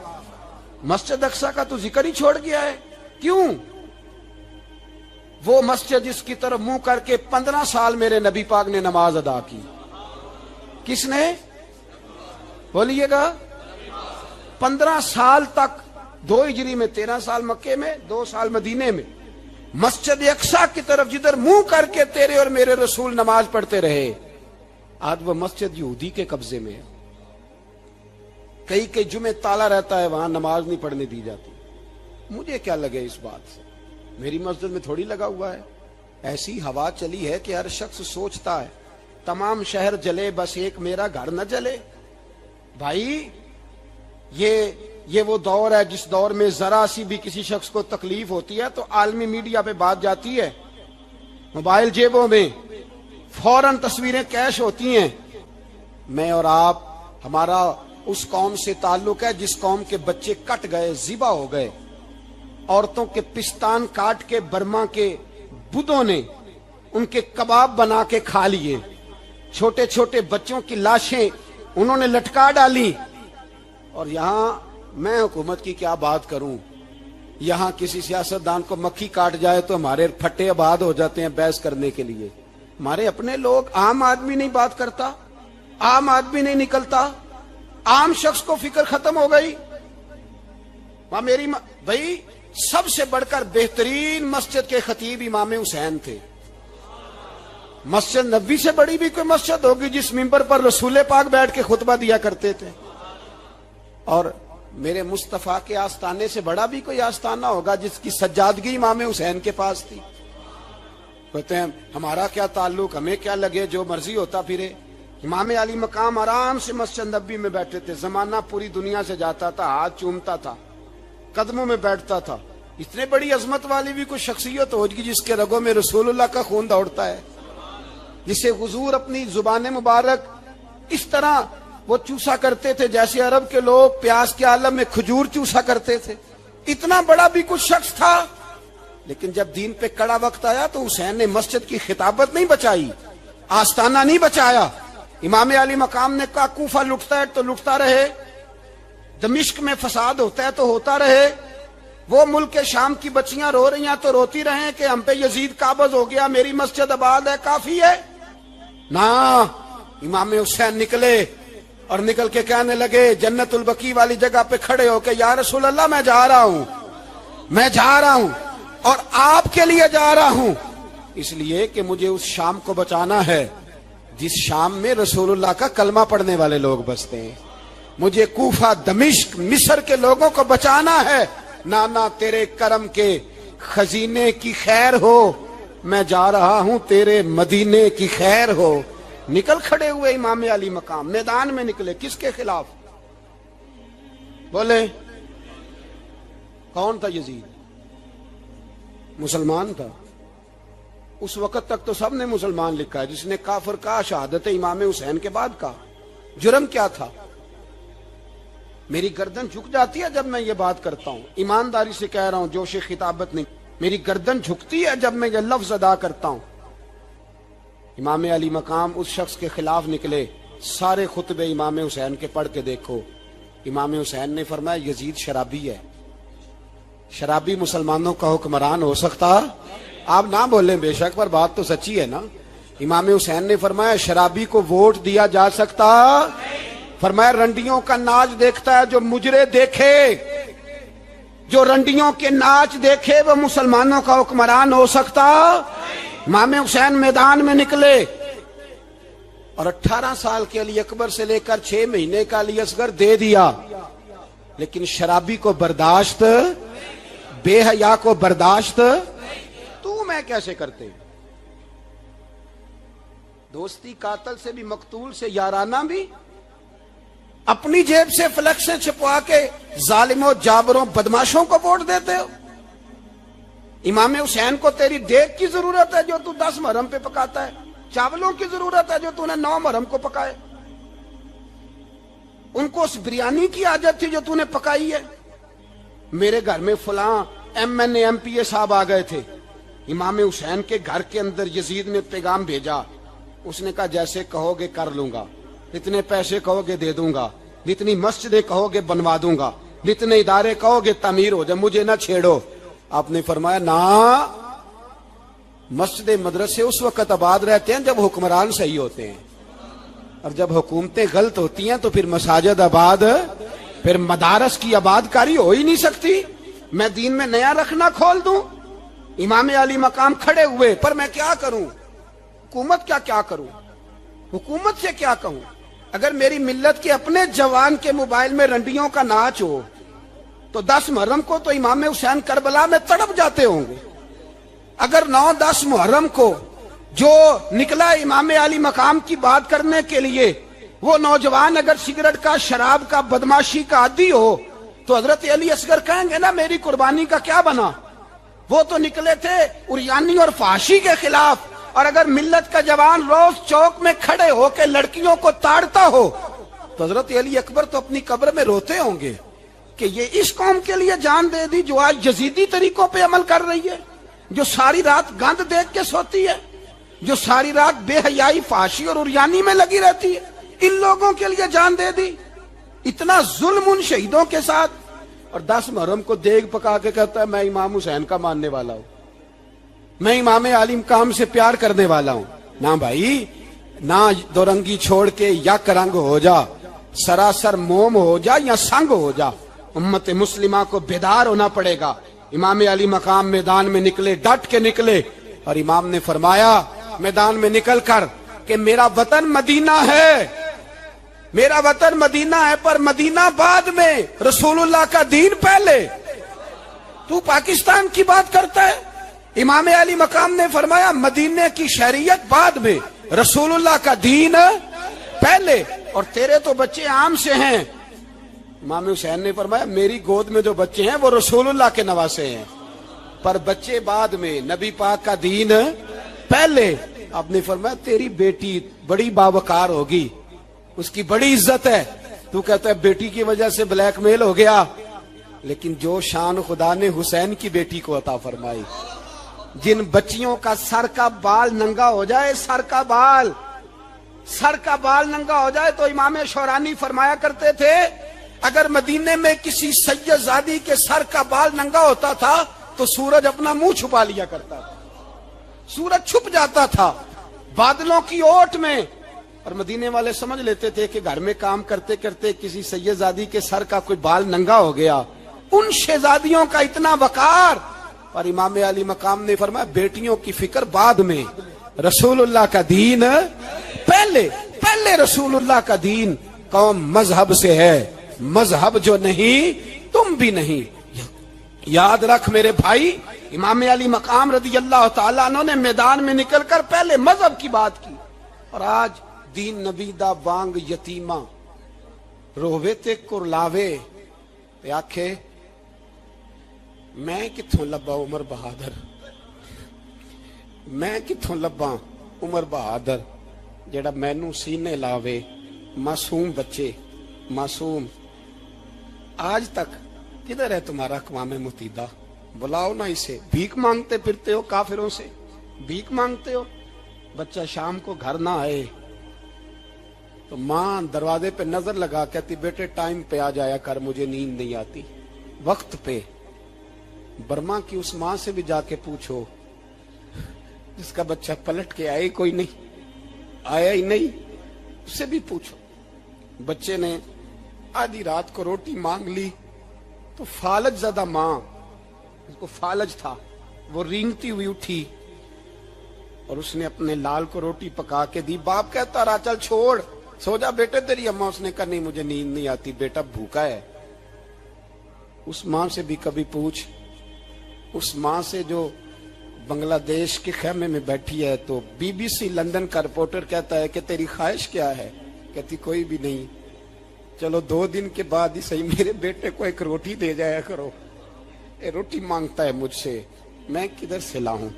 مسجد اقصی کا تو ذکر ہی چھوڑ گیا ہے، کیوں؟ وہ مسجد جس کی طرف منہ کر کے 15 سال میرے نبی پاک نے نماز ادا کی، کس نے؟ بولیے گا 15 سال تک، 2 ہجری میں 13 سال مکے میں، 2 سال مدینے میں، مسجد اقصی کی طرف جدھر منہ کر کے تیرے اور میرے رسول نماز پڑھتے رہے۔ آج وہ مسجد یہودی کے قبضے میں ہے، کئی جمعے تالا رہتا ہے، وہاں نماز نہیں پڑھنے دی جاتی۔ مجھے کیا لگے اس بات سے، میری مسجد میں تھوڑی لگا ہوا ہے۔ ایسی ہوا چلی ہے کہ ہر شخص سوچتا ہے تمام شہر جلے بس ایک میرا گھر نہ جلے۔ بھائی یہ وہ دور ہے جس دور میں ذرا سی بھی کسی شخص کو تکلیف ہوتی ہے تو عالمی میڈیا پہ بات جاتی ہے، موبائل جیبوں میں فوراً تصویریں کیش ہوتی ہیں۔ میں اور آپ، ہمارا اس قوم سے تعلق ہے جس قوم کے بچے کٹ گئے، ذبح ہو گئے، عورتوں کے پستان کاٹ کے برما کے بدھوں نے ان کے کباب بنا کے کھا لیے، چھوٹے چھوٹے بچوں کی لاشیں انہوں نے لٹکا ڈالی۔ اور یہاں میں حکومت کی کیا بات کروں، یہاں کسی سیاستدان کو مکھی کاٹ جائے تو ہمارے پھٹے آباد ہو جاتے ہیں بحث کرنے کے لیے۔ ہمارے اپنے لوگ، عام آدمی نہیں بات کرتا، عام آدمی نہیں نکلتا، عام شخص کو فکر ختم ہو گئی۔ وہاں بھائی سب سے بڑھ کر بہترین مسجد کے خطیب امام حسین تھے۔ مسجد نبوی سے بڑی بھی کوئی مسجد ہوگی جس ممبر پر رسول پاک بیٹھ کے خطبہ دیا کرتے تھے؟ اور میرے مصطفیٰ کے آستانے سے بڑا بھی کوئی آستانہ ہوگا جس کی سجادگی امام حسین کے پاس تھی؟ کہتے ہیں ہمارا کیا تعلق، ہمیں کیا لگے، جو مرضی ہوتا پھرے۔ امام علی مقام آرام سے مسجد نبوی میں بیٹھے تھے، زمانہ پوری دنیا سے جاتا تھا، ہاتھ چومتا تھا، قدموں میں بیٹھتا تھا۔ اتنے بڑی عظمت والی بھی کوئی شخصیت ہوگی جس کے رگوں میں رسول اللہ کا خون دوڑتا ہے، جسے حضور اپنی زبان مبارک اس طرح وہ چوسا کرتے تھے جیسے عرب کے لوگ پیاس کے عالم میں کھجور چوسا کرتے تھے۔ اتنا بڑا بھی کچھ شخص تھا، لیکن جب دین پہ کڑا وقت آیا تو حسین نے مسجد کی خطابت نہیں بچائی، آستانہ نہیں بچایا۔ امام علی مقام نے کہا کوفہ لٹتا ہے تو لٹتا رہے، دمشق میں فساد ہوتا ہے تو ہوتا رہے، وہ ملک شام کی بچیاں رو رہی ہیں تو روتی رہیں کہ ہم پہ یزید قابض ہو گیا، میری مسجد آباد ہے، کافی ہے نا۔ امام حسین نکلے اور نکل کے کہنے لگے جنت البقیع والی جگہ پہ کھڑے ہو کے، یا رسول اللہ میں جا رہا ہوں اور آپ کے لیے جا رہا ہوں، اس لیے کہ مجھے اس شام کو بچانا ہے جس شام میں رسول اللہ کا کلمہ پڑھنے والے لوگ بستے ہیں۔ مجھے کوفہ، دمشق، مصر کے لوگوں کو بچانا ہے۔ نانا تیرے کرم کے خزینے کی خیر ہو، میں جا رہا ہوں تیرے مدینے کی خیر ہو۔ نکل کھڑے ہوئے امام علی مقام، میدان میں نکلے، کس کے خلاف؟ بولے کون تھا؟ یزید مسلمان تھا، اس وقت تک تو سب نے مسلمان لکھا ہے، جس نے کافر کہا شہادت امام حسین کے بعد کہا۔ جرم کیا تھا؟ میری گردن جھک جاتی ہے جب میں یہ بات کرتا ہوں، ایمانداری سے کہہ رہا ہوں، جوش خطابت نہیں، میری گردن جھکتی ہے جب میں یہ لفظ ادا کرتا ہوں۔ امام علی مقام اس شخص کے خلاف نکلے، سارے خطبے امام حسین کے پڑھ کے دیکھو۔ امام حسین نے فرمایا یزید شرابی ہے، شرابی مسلمانوں کا حکمران ہو سکتا؟ آپ نہ بولیں بے شک، پر بات تو سچی ہے نا۔ امام حسین نے فرمایا شرابی کو ووٹ دیا جا سکتا؟ فرمایا رنڈیوں کا ناچ دیکھتا ہے جو مجرے دیکھے، جو رنڈیوں کے ناچ دیکھے وہ مسلمانوں کا حکمران ہو سکتا؟ امام حسین میدان میں نکلے اور 18 سال کے علی اکبر سے لے کر 6 مہینے کا علی اصغر دے دیا، لیکن شرابی کو برداشت، بے حیا کو برداشت تو میں کیسے کرتے؟ دوستی قاتل سے بھی، مقتول سے یارانہ بھی، اپنی جیب سے فلیکسیں چھپوا کے ظالموں، جابروں، بدماشوں کو ووٹ دیتے ہو۔ امام حسین کو تیری دیگ کی ضرورت ہے جو تو 10 محرم پہ پکاتا ہے، چاولوں کی ضرورت ہے جو تو نے 9 محرم کو پکائے، ان کو اس بریانی کی عادت تھی جو تو نے پکائی ہے۔ میرے گھر میں فلاں M N A M P A صاحب آ گئے تھے، امام حسین کے گھر کے اندر یزید نے پیغام بھیجا. اس نے کہا جیسے کہو گے کر لوں گا, جتنے پیسے کہو گے دے دوں گا, جتنی مسجدیں کہو گے بنوا دوں گا, جتنے ادارے کہو گے تعمیر ہو جائے, مجھے نہ چھیڑو. آپ نے فرمایا نہ, مسجد مدرسے اس وقت آباد رہتے ہیں جب حکمران صحیح ہوتے ہیں, اور جب حکومتیں غلط ہوتی ہیں تو پھر مساجد آباد, پھر مدارس کی آباد کاری ہو ہی نہیں سکتی. میں دین میں نیا رکھنا کھول دوں, امام علی مقام کھڑے ہوئے, پر میں کیا کروں, حکومت کیا کروں, حکومت سے کیا کہوں. اگر میری ملت کے اپنے جوان کے موبائل میں رنڈیوں کا ناچ ہو تو 10 محرم کو تو امام حسین کربلا میں تڑپ جاتے ہوں گے. اگر 9-10 محرم کو جو نکلا امام علی مقام کی بات کرنے کے لیے, وہ نوجوان اگر سگریٹ کا, شراب کا, بدماشی کا عادی ہو تو حضرت علی اصغر کہیں گے نا میری قربانی کا کیا بنا. وہ تو نکلے تھے عریانی اور فحاشی کے خلاف, اور اگر ملت کا جوان روز چوک میں کھڑے ہو کے لڑکیوں کو تاڑتا ہو تو حضرت علی اکبر تو اپنی قبر میں روتے ہوں گے کہ یہ اس قوم کے لیے جان دے دی جو آج یزیدی طریقوں پہ عمل کر رہی ہے, جو ساری رات گند دیکھ کے سوتی ہے, جو ساری رات بے حیائی, فحاشی اور عریانی میں لگی رہتی ہے. ان لوگوں کے لیے جان دے دی. اتنا ظلم ان شہیدوں کے ساتھ, اور 10 محرم کو دیگ پکا کے کہتا ہے میں امام حسین کا ماننے والا ہوں, میں امام علی مقام سے پیار کرنے والا ہوں. نہ بھائی, نہ دو رنگی چھوڑ کے یک رنگ ہو جا, سراسر موم ہو جا یا سنگ ہو جا. امت مسلمہ کو بیدار ہونا پڑے گا. امام علی مقام میدان میں نکلے, ڈٹ کے نکلے, اور امام نے فرمایا میدان میں نکل کر کہ میرا وطن مدینہ ہے, میرا وطن مدینہ ہے, پر مدینہ بعد میں, رسول اللہ کا دین پہلے. تو پاکستان کی بات کرتا ہے. امام علی مقام نے فرمایا مدینے کی شہریت بعد میں, رسول اللہ کا دین پہلے, اور تیرے تو بچے عام سے ہیں. امام حسین نے فرمایا میری گود میں جو بچے ہیں وہ رسول اللہ کے نواسے ہیں, پر بچے بعد میں, نبی پاک کا دین پہلے. آپ نے فرمایا تیری بیٹی بڑی باوقار ہوگی, اس کی بڑی عزت ہے, تو کہتا ہے بیٹی کی وجہ سے بلیک میل ہو گیا. لیکن جو شان خدا نے حسین کی بیٹی کو عطا فرمائی, جن بچیوں کا سر کا بال ننگا ہو جائے, سر کا بال ننگا ہو جائے, تو امام شورانی فرمایا کرتے تھے اگر مدینے میں کسی سید زادی کے سر کا بال ننگا ہوتا تھا تو سورج اپنا منہ چھپا لیا کرتا تھا, سورج چھپ جاتا تھا بادلوں کی اوٹ میں. اور مدینے والے سمجھ لیتے تھے کہ گھر میں کام کرتے کرتے کسی سید زادی کے سر کا کوئی بال ننگا ہو گیا. ان شہزادیوں کا اتنا وقار. اور امام علی مقام نے فرمایا بیٹیوں کی فکر بعد میں, رسول اللہ کا دین پہلے. پہلے رسول اللہ کا دین. قوم مذہب سے ہے, مذہب جو نہیں تم بھی نہیں. یاد رکھ میرے بھائی, امام علی مقام رضی اللہ تعالیٰ عنہ نے میدان میں نکل کر پہلے مذہب کی بات کی. اور آج دین نبی دا بانگ یتیمہ رووے تے کرلاوے تے آکھے میں کتھوں لبا عمر بہادر, میں کتھوں لبا عمر بہادر جیڑا مینوں سینے لاوے. معصوم بچے, معصوم. آج تک کدھر ہے تمہارا اقوام متحدہ؟ بلاؤ نا اسے. بھیک مانگتے پھرتے ہو, کافروں سے بھیک مانگتے ہو. بچہ شام کو گھر نہ آئے تو ماں دروازے پہ نظر لگا کہتی بیٹے ٹائم پہ آ جایا کر, مجھے نیند نہیں آتی, وقت پہ. برما کی اس ماں سے بھی جا کے پوچھو جس کا بچہ پلٹ کے آئے کوئی نہیں, آیا ہی نہیں, اس سے بھی پوچھو. بچے نے آدھی رات کو روٹی مانگ لی تو فالج زدہ ماں, اس کو فالج تھا, وہ رینگتی ہوئی اٹھی اور اس نے اپنے لال کو روٹی پکا کے دی. باپ کہتا رہا چل چھوڑ, سو جا بیٹے تیری اماں. اس نے کہا نہیں مجھے نیند نہیں آتی, بیٹا بھوکا ہے. اس ماں سے بھی کبھی پوچھ, اس ماں سے جو بنگلہ دیش کے خیمے میں بیٹھی ہے تو بی بی سی لندن کا رپورٹر کہتا ہے کہ تیری خواہش کیا ہے؟ کہتی کوئی بھی نہیں. چلو 2 دن کے بعد ہی صحیح میرے بیٹے کو ایک روٹی دے جایا کرو, اے روٹی مانگتا ہے مجھ سے, میں کدھر سے لاؤں؟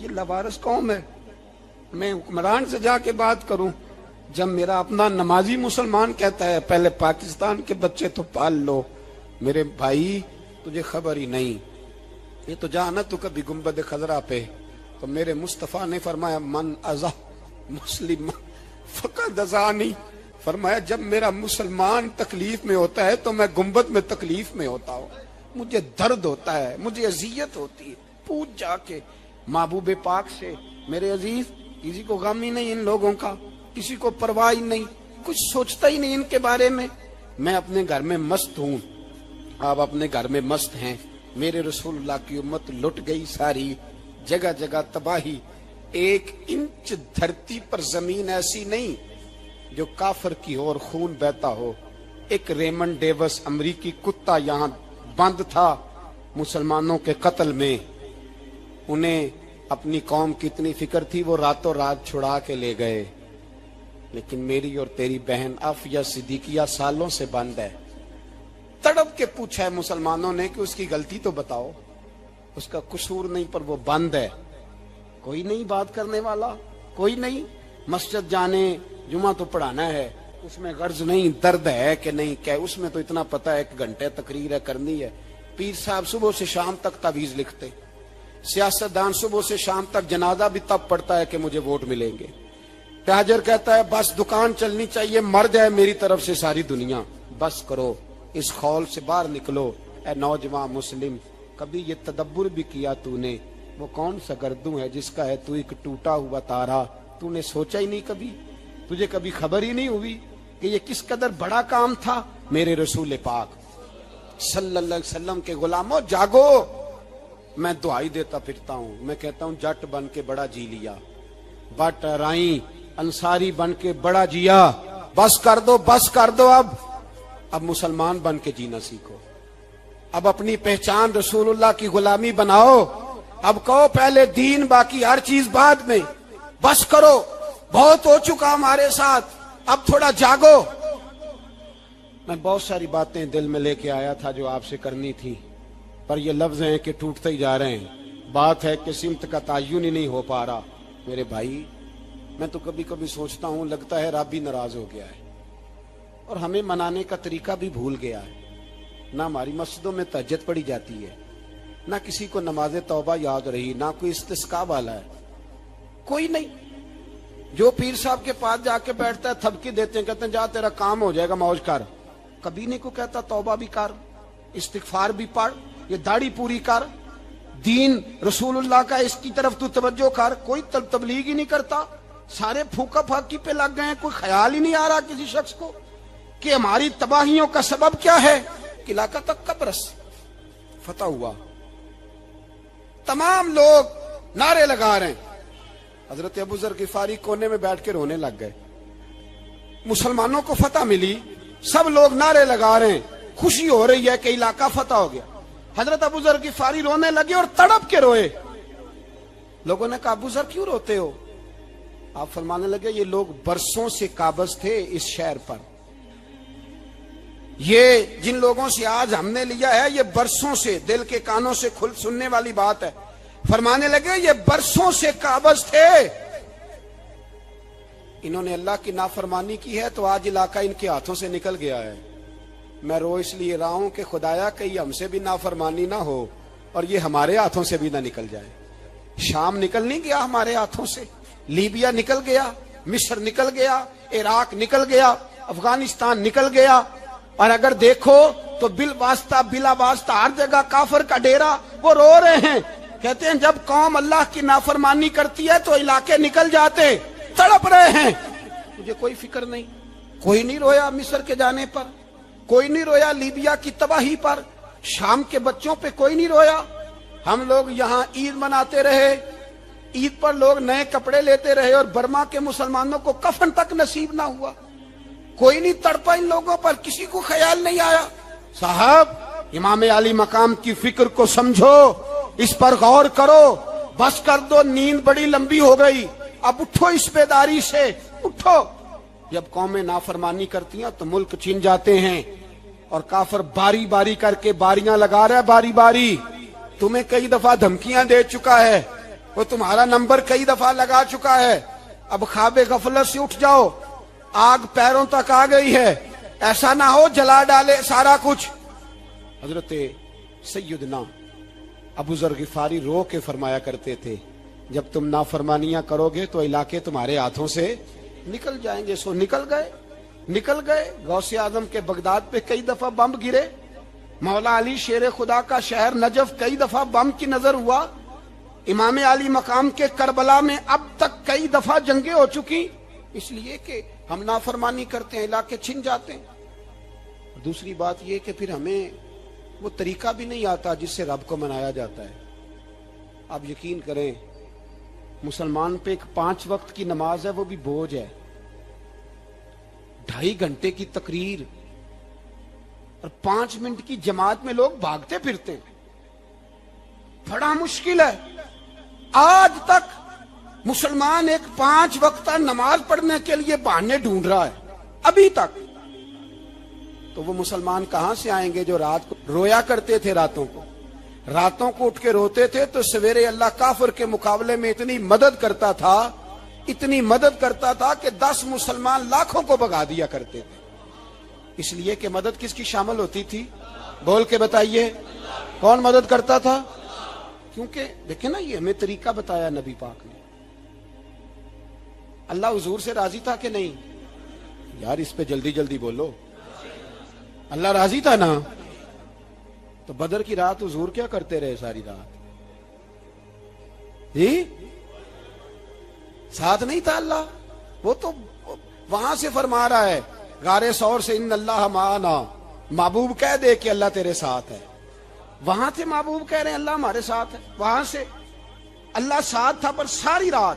یہ لوارث قوم ہے. میں حکمران سے جا کے بات کروں جب میرا اپنا نمازی مسلمان کہتا ہے پہلے پاکستان کے بچے تو پال لو. میرے بھائی تجھے خبر ہی نہیں, یہ تو جانا تو کبھی گنبد خضرا پہ تو میرے مصطفیٰ نے فرمایا من ازا مسلم فقد ازانی، فرمایا جب میرا مسلمان تکلیف میں ہوتا ہے تو میں گنبد میں تکلیف میں ہوتا ہوں، مجھے درد ہوتا ہے، مجھے اذیت ہوتی ہے۔ پوچھ جا کے محبوب پاک سے، میرے عزیز کسی کو غم ہی نہیں ان لوگوں کا، کسی کو پرواہ ہی نہیں، کچھ سوچتا ہی نہیں ان کے بارے میں۔ میں اپنے گھر میں مست ہوں، آپ اپنے گھر میں مست ہیں۔ میرے رسول اللہ کی امت لٹ گئی ساری، جگہ جگہ تباہی، ایک انچ دھرتی پر زمین ایسی نہیں جو کافر کی ہو اور خون بہتا ہو۔ ایک ریمنڈ ڈیوس امریکی کتا یہاں بند تھا مسلمانوں کے قتل میں، انہیں اپنی قوم کی اتنی فکر تھی وہ راتوں رات چھڑا کے لے گئے، لیکن میری اور تیری بہن عافیہ صدیقیہ سالوں سے بند ہے۔ تڑپ کے پوچھا ہے مسلمانوں نے کہ اس کی غلطی تو بتاؤ، اس کا قصور نہیں پر وہ بند ہے، کوئی نہیں بات کرنے والا، کوئی نہیں۔ مسجد جانے جمعہ تو پڑھانا ہے، اس میں غرض نہیں درد ہے کہ نہیں کہ اس میں تو اتنا پتہ ہے 1 گھنٹے تقریر ہے کرنی ہے۔ پیر صاحب صبح سے شام تک تعویذ لکھتے، سیاستدان صبح سے شام تک جنازہ بھی تب پڑتا ہے کہ مجھے ووٹ ملیں گے۔ تاجر کہتا ہے بس دکان چلنی چاہیے، مر جائے میری طرف سے ساری دنیا، بس کرو، اس خول سے باہر نکلو۔ اے نوجوان مسلم، کبھی یہ تدبر بھی کیا تو نے، وہ کون سا گردوں ہے جس کا ہے تو ایک ٹوٹا ہوا تارا؟ تو نے سوچا ہی نہیں کبھی، تجھے کبھی خبر ہی نہیں ہوئی کہ یہ کس قدر بڑا کام تھا؟ میرے رسول پاک صلی اللہ علیہ وسلم کے غلاموں جاگو۔ میں دعائی دیتا پھرتا ہوں، میں کہتا ہوں جٹ بن کے بڑا جی لیا، بٹ رائیں انصاری بن کے بڑا جیا، بس کر دو بس کر دو۔ اب مسلمان بن کے جینا سیکھو، اب اپنی پہچان رسول اللہ کی غلامی بناؤ۔ اب کہو پہلے دین باقی ہر چیز بعد میں، بس کرو، بہت ہو چکا ہمارے ساتھ، اب تھوڑا جاگو۔ میں بہت ساری باتیں دل میں لے کے آیا تھا جو آپ سے کرنی تھی، پر یہ لفظ ہیں کہ ٹوٹتے ہی جا رہے ہیں، بات ہے کہ سمت کا تعین ہی نہیں ہو پا رہا۔ میرے بھائی میں تو کبھی کبھی سوچتا ہوں لگتا ہے رب بھی ناراض ہو گیا ہے اور ہمیں منانے کا طریقہ بھی بھول گیا ہے۔ نہ ہماری مسجدوں میں تہجد پڑھی جاتی ہے، نہ کسی کو نماز توبہ یاد رہی، نہ کوئی استسقاء والا ہے، کوئی نہیں۔ جو پیر صاحب کے پاس جا کے بیٹھتا ہے تھپکی دیتے ہیں، کہتے ہیں جا تیرا کام ہو جائے گا موج کر، کبھی نہیں کو کہتا توبہ بھی کر، استغفار بھی پڑھ، یہ داڑھی پوری کر، دین رسول اللہ کا اس کی طرف تو توجہ کر۔ کوئی تبلیغ ہی نہیں کرتا، سارے پھوکا پھاکی پہ لگ گئے ہیں، کوئی خیال ہی نہیں آ رہا کسی شخص کو کہ ہماری تباہیوں کا سبب کیا ہے۔ علاقہ تک قبرص فتح ہوا، تمام لوگ نعرے لگا رہے ہیں، حضرت ابو ذر غفاری کونے میں بیٹھ کے رونے لگ گئے۔ مسلمانوں کو فتح ملی، سب لوگ نعرے لگا رہے ہیں، خوشی ہو رہی ہے کہ علاقہ فتح ہو گیا۔ حضرت ابو ذر غفاری رونے لگے اور تڑپ کے روئے۔ لوگوں نے کہا ابو ذر کیوں روتے ہو؟ آپ فرمانے لگے یہ لوگ برسوں سے قابض تھے اس شہر پر، یہ جن لوگوں سے آج ہم نے لیا ہے یہ برسوں سے، دل کے کانوں سے کھل سننے والی بات ہے، فرمانے لگے یہ برسوں سے قابض تھے، انہوں نے اللہ کی نافرمانی کی ہے تو آج علاقہ ان کے ہاتھوں سے نکل گیا ہے۔ میں رو اس لیے رہا ہوں کہ خدایا کہیں ہم سے بھی نافرمانی نہ ہو اور یہ ہمارے ہاتھوں سے بھی نہ نکل جائے۔ شام نکل نہیں گیا ہمارے ہاتھوں سے، لیبیا نکل گیا، مصر نکل گیا، عراق نکل گیا، افغانستان نکل گیا، اور اگر دیکھو تو بلا واسطہ ہر جگہ کافر کا ڈیرا، وہ رو رہے ہیں، کہتے ہیں جب قوم اللہ کی نافرمانی کرتی ہے تو علاقے نکل جاتے، تڑپ رہے ہیں۔ مجھے کوئی فکر نہیں، کوئی نہیں رویا مصر کے جانے پر، کوئی نہیں رویا لیبیا کی تباہی پر، شام کے بچوں پہ کوئی نہیں رویا۔ ہم لوگ یہاں عید مناتے رہے، عید پر لوگ نئے کپڑے لیتے رہے اور برما کے مسلمانوں کو کفن تک نصیب نہ ہوا، کوئی نہیں تڑپا ان لوگوں پر، کسی کو خیال نہیں آیا۔ صاحب امام علی مقام کی فکر کو سمجھو، اس پر غور کرو، بس کر دو، نیند بڑی لمبی ہو گئی، اب اٹھو اس بیداری سے، اٹھو۔ جب قومیں نافرمانی کرتی ہیں تو ملک چھن جاتے ہیں، اور کافر باری باری کر کے باریاں لگا رہا ہے، باری باری تمہیں کئی دفعہ دھمکیاں دے چکا ہے، وہ تمہارا نمبر کئی دفعہ لگا چکا ہے، اب خواب غفلت سے اٹھ جاؤ، آگ پیروں تک آ گئی ہے، ایسا نہ ہو جلا ڈالے سارا کچھ۔ حضرت سیدنا ابو ذر غفاری رو کے فرمایا کرتے تھے جب تم نافرمانیاں کرو گے تو علاقے تمہارے ہاتھوں سے نکل جائیں گے. سو نکل گئے. غوث اعظم کے بغداد پہ کئی دفعہ بم گرے. مولا علی شیر خدا کا شہر نجف کئی دفعہ بم کی نظر ہوا. امام علی مقام کے کربلا میں اب تک کئی دفعہ جنگیں ہو چکی، اس لیے کہ ہم نافرمانی کرتے ہیں، علاقے چھن جاتے ہیں. دوسری بات یہ کہ پھر ہمیں وہ طریقہ بھی نہیں آتا جس سے رب کو منایا جاتا ہے. آپ یقین کریں، مسلمان پہ ایک 5 وقت کی نماز ہے، وہ بھی بوجھ ہے. 2.5 گھنٹے کی تقریر اور 5 منٹ کی جماعت میں لوگ بھاگتے پھرتے ہیں. بڑا مشکل ہے. آج تک مسلمان ایک 5 وقتہ نماز پڑھنے کے لیے بہانے ڈھونڈ رہا ہے ابھی تک. تو وہ مسلمان کہاں سے آئیں گے جو رات کو رویا کرتے تھے، راتوں کو اٹھ کے روتے تھے تو سویرے اللہ کافر کے مقابلے میں اتنی مدد کرتا تھا کہ 10 مسلمان لاکھوں کو بھگا دیا کرتے تھے. اس لیے کہ مدد کس کی شامل ہوتی تھی؟ بول کے بتائیے، کون مدد کرتا تھا؟ کیونکہ دیکھیں نا، یہ ہمیں طریقہ بتایا نبی پاک نے. اللہ حضور سے راضی تھا کہ نہیں؟ یار اس پہ جلدی جلدی بولو. اللہ راضی تھا نا؟ تو بدر کی رات حضور کیا کرتے رہے ساری رات؟ جی ساتھ نہیں تھا اللہ؟ وہ تو وہاں سے فرما رہا ہے غار ثور سے، ان اللہ معنا. محبوب کہہ دے کہ اللہ تیرے ساتھ ہے. وہاں سے محبوب کہہ رہے ہیں اللہ ہمارے ساتھ ہے. وہاں سے اللہ ساتھ تھا، پر ساری رات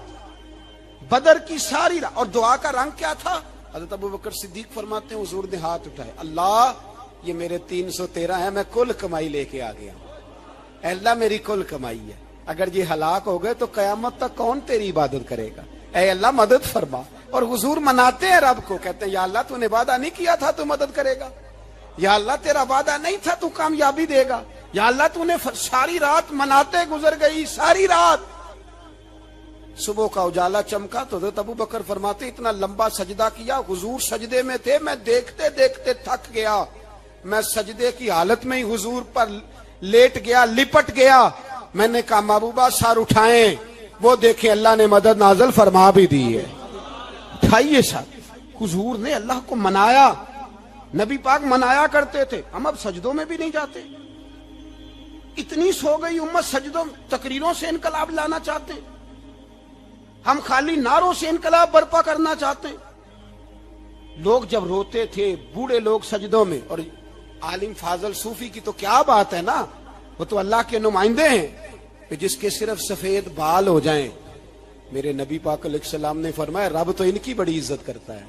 بدر کی ساری رات. اور دعا کا رنگ کیا تھا؟ حضرت ابوبکر صدیق فرماتے ہیں حضور نے ہاتھ اٹھائے، اللہ یہ میرے 313 ہیں، میں کل کمائی لے کے آ گیا ہوں. اے اللہ میری کل کمائی ہے، اگر یہ ہلاک ہو گئے تو قیامت تک کون تیری عبادت کرے گا؟ اے اللہ مدد فرما. اور حضور مناتے ہیں رب کو، کہتے ہیں یا اللہ تو نے وعدہ نہیں کیا تھا تو مدد کرے گا، یا اللہ تیرا وعدہ نہیں تھا تو کامیابی دے گا، یا اللہ تو نے ساری رات مناتے گزر گئی، ساری رات. صبح کا اجالا چمکا تو حضرت ابوبکر فرماتے اتنا لمبا سجدہ کیا، حضور سجدے میں تھے، میں دیکھتے دیکھتے تھک گیا، میں سجدے کی حالت میں ہی حضور پر لیٹ گیا، لپٹ گیا. میں نے کہا محبوبہ سر اٹھائیں. وہ دیکھیں اللہ نے مدد نازل فرما بھی دی ہے. اٹھائیے سر. حضور نے اللہ کو منایا. نبی پاک منایا کرتے تھے. ہم اب سجدوں میں بھی نہیں جاتے. اتنی سو گئی امت، سجدوں تقریروں سے انقلاب لانا چاہتے ہیں. ہم خالی نعروں سے انقلاب برپا کرنا چاہتے ہیں. لوگ جب روتے تھے، بوڑھے لوگ سجدوں میں، اور عالم فاضل صوفی کی تو کیا بات ہے نا، وہ تو اللہ کے نمائندے ہیں کہ جس کے صرف سفید بال ہو جائیں. میرے نبی پاک علیہ السلام نے فرمایا رب تو ان کی بڑی عزت کرتا ہے،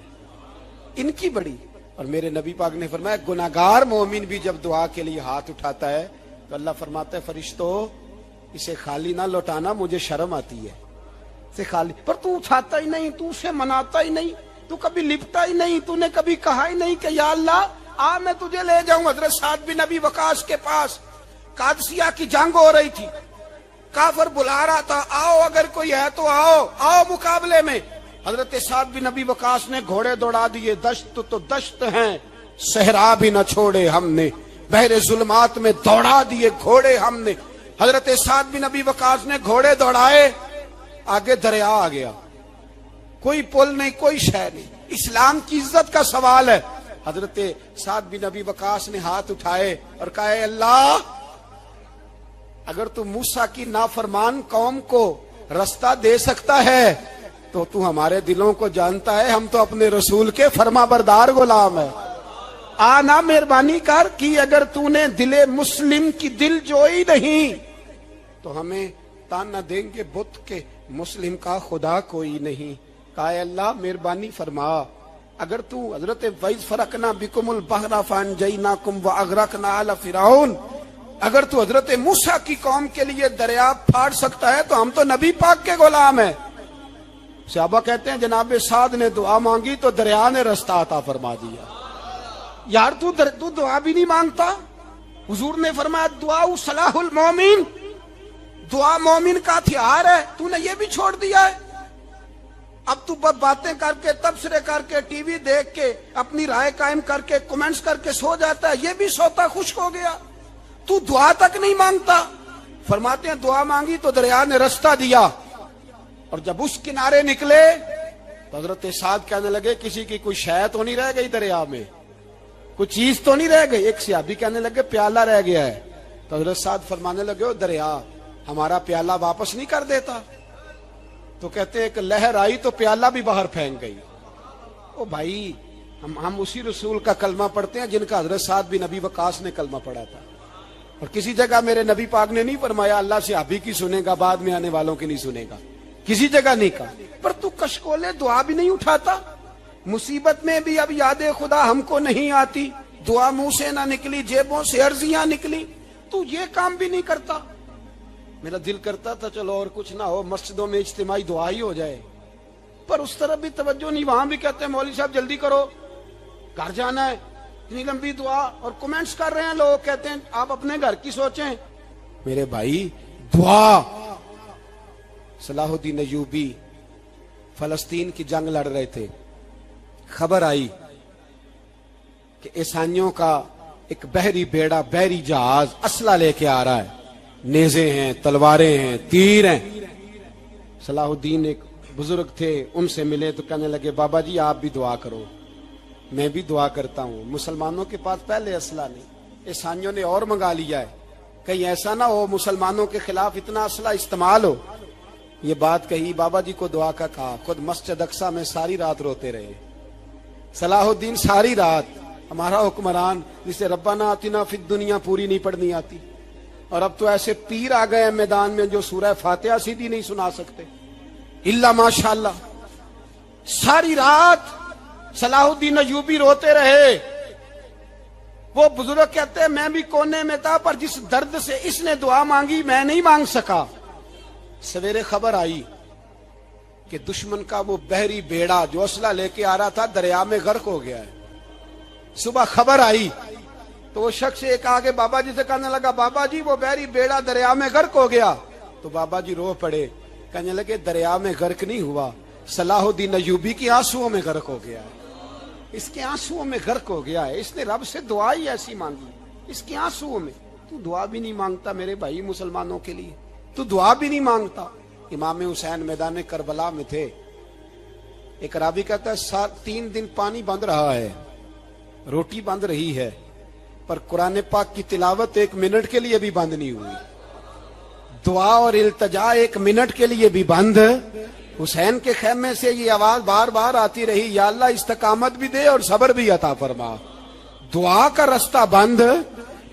ان کی بڑی. اور میرے نبی پاک نے فرمایا گناہگار مومن بھی جب دعا کے لیے ہاتھ اٹھاتا ہے تو اللہ فرماتا ہے فرشتوں اسے خالی نہ لوٹانا، مجھے شرم آتی ہے سے خالی. پر تو اٹھاتا ہی نہیں، تو اسے مناتا ہی نہیں، تو کبھی لپٹا ہی نہیں، تو نے کبھی کہا ہی نہیں کہ یا اللہ آ میں تجھے لے جاؤں. حضرت سعد بن ابی وقاص کے پاس قادسیہ کی جنگ ہو رہی تھی، کافر بلا رہا تھا آؤ اگر کوئی ہے تو آؤ مقابلے میں. حضرت سعد بن ابی وقاص نے گھوڑے دوڑا دیے. دشت تو دشت ہیں، صحرا بھی نہ چھوڑے ہم نے، بحر ظلمات میں دوڑا دیے گھوڑے ہم نے. حضرت سعد بن ابی وقاص نے گھوڑے دوڑائے، آگے دریا آ گیا، کوئی پل نہیں، کوئی شے نہیں. اسلام کی عزت کا سوال ہے. حضرت سعد بن ابی وقاص نے ہاتھ اٹھائے اور کہا اے اللہ اگر تو موسیٰ کی نافرمان قوم کو رستہ دے سکتا ہے تو تو ہمارے دلوں کو جانتا ہے، ہم تو اپنے رسول کے فرما بردار غلام ہیں. آنا مہربانی کر کی اگر تو نے دل مسلم کی دل جوئی نہیں تو ہمیں تانا دیں گے بت کے مسلم کا خدا کوئی نہیں. کہا اے اللہ مہربانی فرما اگر تو حضرت وَإِذْ فَرَقْنَا بِكُمُ الْبَحْرَ فَأَنْجَيْنَاكُمْ وَأَغْرَقْنَا آلَ فِرْعَوْنَ، اگر تو حضرت موسیٰ کی قوم کے لیے دریا پھاڑ سکتا ہے تو ہم تو نبی پاک کے غلام ہیں. صحابہ کہتے ہیں جناب سعد نے دعا مانگی تو دریا نے رستہ عطا فرما دیا. یار تو دعا بھی نہیں مانگتا. حضور نے فرمایا دعا صلاح المومن، دعا مومن کا ہتھیار ہے، تو نے یہ بھی چھوڑ دیا ہے. اب تو باتیں کر کے، تبصرے کر کے، ٹی وی دیکھ کے، اپنی رائے قائم کر کے، کمنٹس کر کے سو جاتا ہے، یہ بھی سوتا خشک ہو گیا. تو دعا تک نہیں مانگتا. فرماتے ہیں دعا مانگی تو دریا نے رستہ دیا. اور جب اس کنارے نکلے تو حضرت سعد کہنے لگے کسی کی کوئی شے تو نہیں رہ گئی دریا میں, کوئی چیز تو نہیں رہ گئی. ایک صحابی کہنے لگے پیالہ رہ گیا ہے. تو حضرت سعد فرمانے لگے او دریا ہمارا پیالہ واپس نہیں کر دیتا. تو کہتے ایک لہر آئی تو پیالہ بھی باہر پھینک گئی. او بھائی ہم اسی رسول کا کلمہ پڑھتے ہیں جن کا حضرت سعد بن ابی وقاص نے کلمہ پڑھا تھا. اور کسی جگہ میرے نبی پاک نے نہیں فرمایا اللہ صحابی کی سنے گا بعد میں آنے والوں کی نہیں سنے گا, کسی جگہ نہیں کہا. پر تو کشکولے دعا بھی نہیں اٹھاتا, مصیبت میں بھی اب یاد خدا ہم کو نہیں آتی, دعا منہ سے نہ نکلی جیبوں سے عرضیاں نکلی, تو یہ کام بھی نہیں کرتا. میرا دل کرتا تھا چلو اور کچھ نہ ہو مسجدوں میں اجتماعی دعا ہی ہو جائے, پر اس طرف بھی توجہ نہیں. وہاں بھی کہتے ہیں مولوی صاحب جلدی کرو گھر جانا ہے, اتنی لمبی دعا, اور کمنٹس کر رہے ہیں لوگ کہتے ہیں آپ اپنے گھر کی سوچیں. میرے بھائی دعا, صلاح الدین ایوبی فلسطین کی جنگ لڑ رہے تھے, خبر آئی کہ عیسائیوں کا ایک بحری بیڑا بحری جہاز اسلحہ لے کے آ رہا ہے, نیزے ہیں تلواریں ہیں تیر ہیں. صلاح الدین ایک بزرگ تھے ان سے ملے تو کہنے لگے بابا جی آپ بھی دعا کرو. میں بھی دعا کرتا ہوں, مسلمانوں کے پاس پہلے اسلحہ نہیں, عیسائیوں نے اور منگا لیا ہے, کہیں ایسا نہ ہو مسلمانوں کے خلاف اتنا اسلحہ استعمال ہو. یہ بات کہی, بابا جی کو دعا کا کہا, خود مسجد اقصی میں ساری رات روتے رہے. صلاح الدین ساری رات, ہمارا حکمران جسے ربنا آتنا فی الدنیا پوری نہیں پڑھنی آتی, اور اب تو ایسے پیر آ گئے میدان میں جو سورہ فاتحہ سیدھی نہیں سنا سکتے الا ماشاءاللہ. ساری رات صلاح الدین ایوبی روتے رہے. وہ بزرگ کہتے ہیں میں بھی کونے میں تھا, پر جس درد سے اس نے دعا مانگی میں نہیں مانگ سکا. سویرے خبر آئی کہ دشمن کا وہ بحری بیڑا جو اسلحہ لے کے آ رہا تھا دریا میں غرق ہو گیا ہے. صبح خبر آئی تو وہ شخص ایک آگے بابا جی سے کہنے لگا بابا جی وہ بحری بیڑا دریا میں غرق ہو گیا. تو بابا جی رو پڑے, کہنے لگے دریا میں غرق نہیں ہوا, صلاح الدین ایوبی کی آنسوؤں میں غرق ہو گیا ہے, اس کے آنسوؤں میں غرق ہو گیا ہے. اس نے رب سے دعا ہی ایسی مانگی اس کے آنسوؤں میں. تو دعا بھی نہیں مانگتا میرے بھائی مسلمانوں کے لیے, تو دعا بھی نہیں مانگتا. امام حسین میدان کربلا میں تھے, ایک راوی کہتا ہے 3 دن پانی بند رہا ہے, روٹی بند رہی ہے, پر قرآن پاک کی تلاوت 1 منٹ کے لیے بھی بند نہیں ہوئی, دعا اور التجا 1 منٹ کے لیے بھی بند. حسین کے خیمے سے یہ آواز بار بار آتی رہی, یا اللہ استقامت بھی دے اور صبر بھی عطا فرما. دعا کا رستہ بند,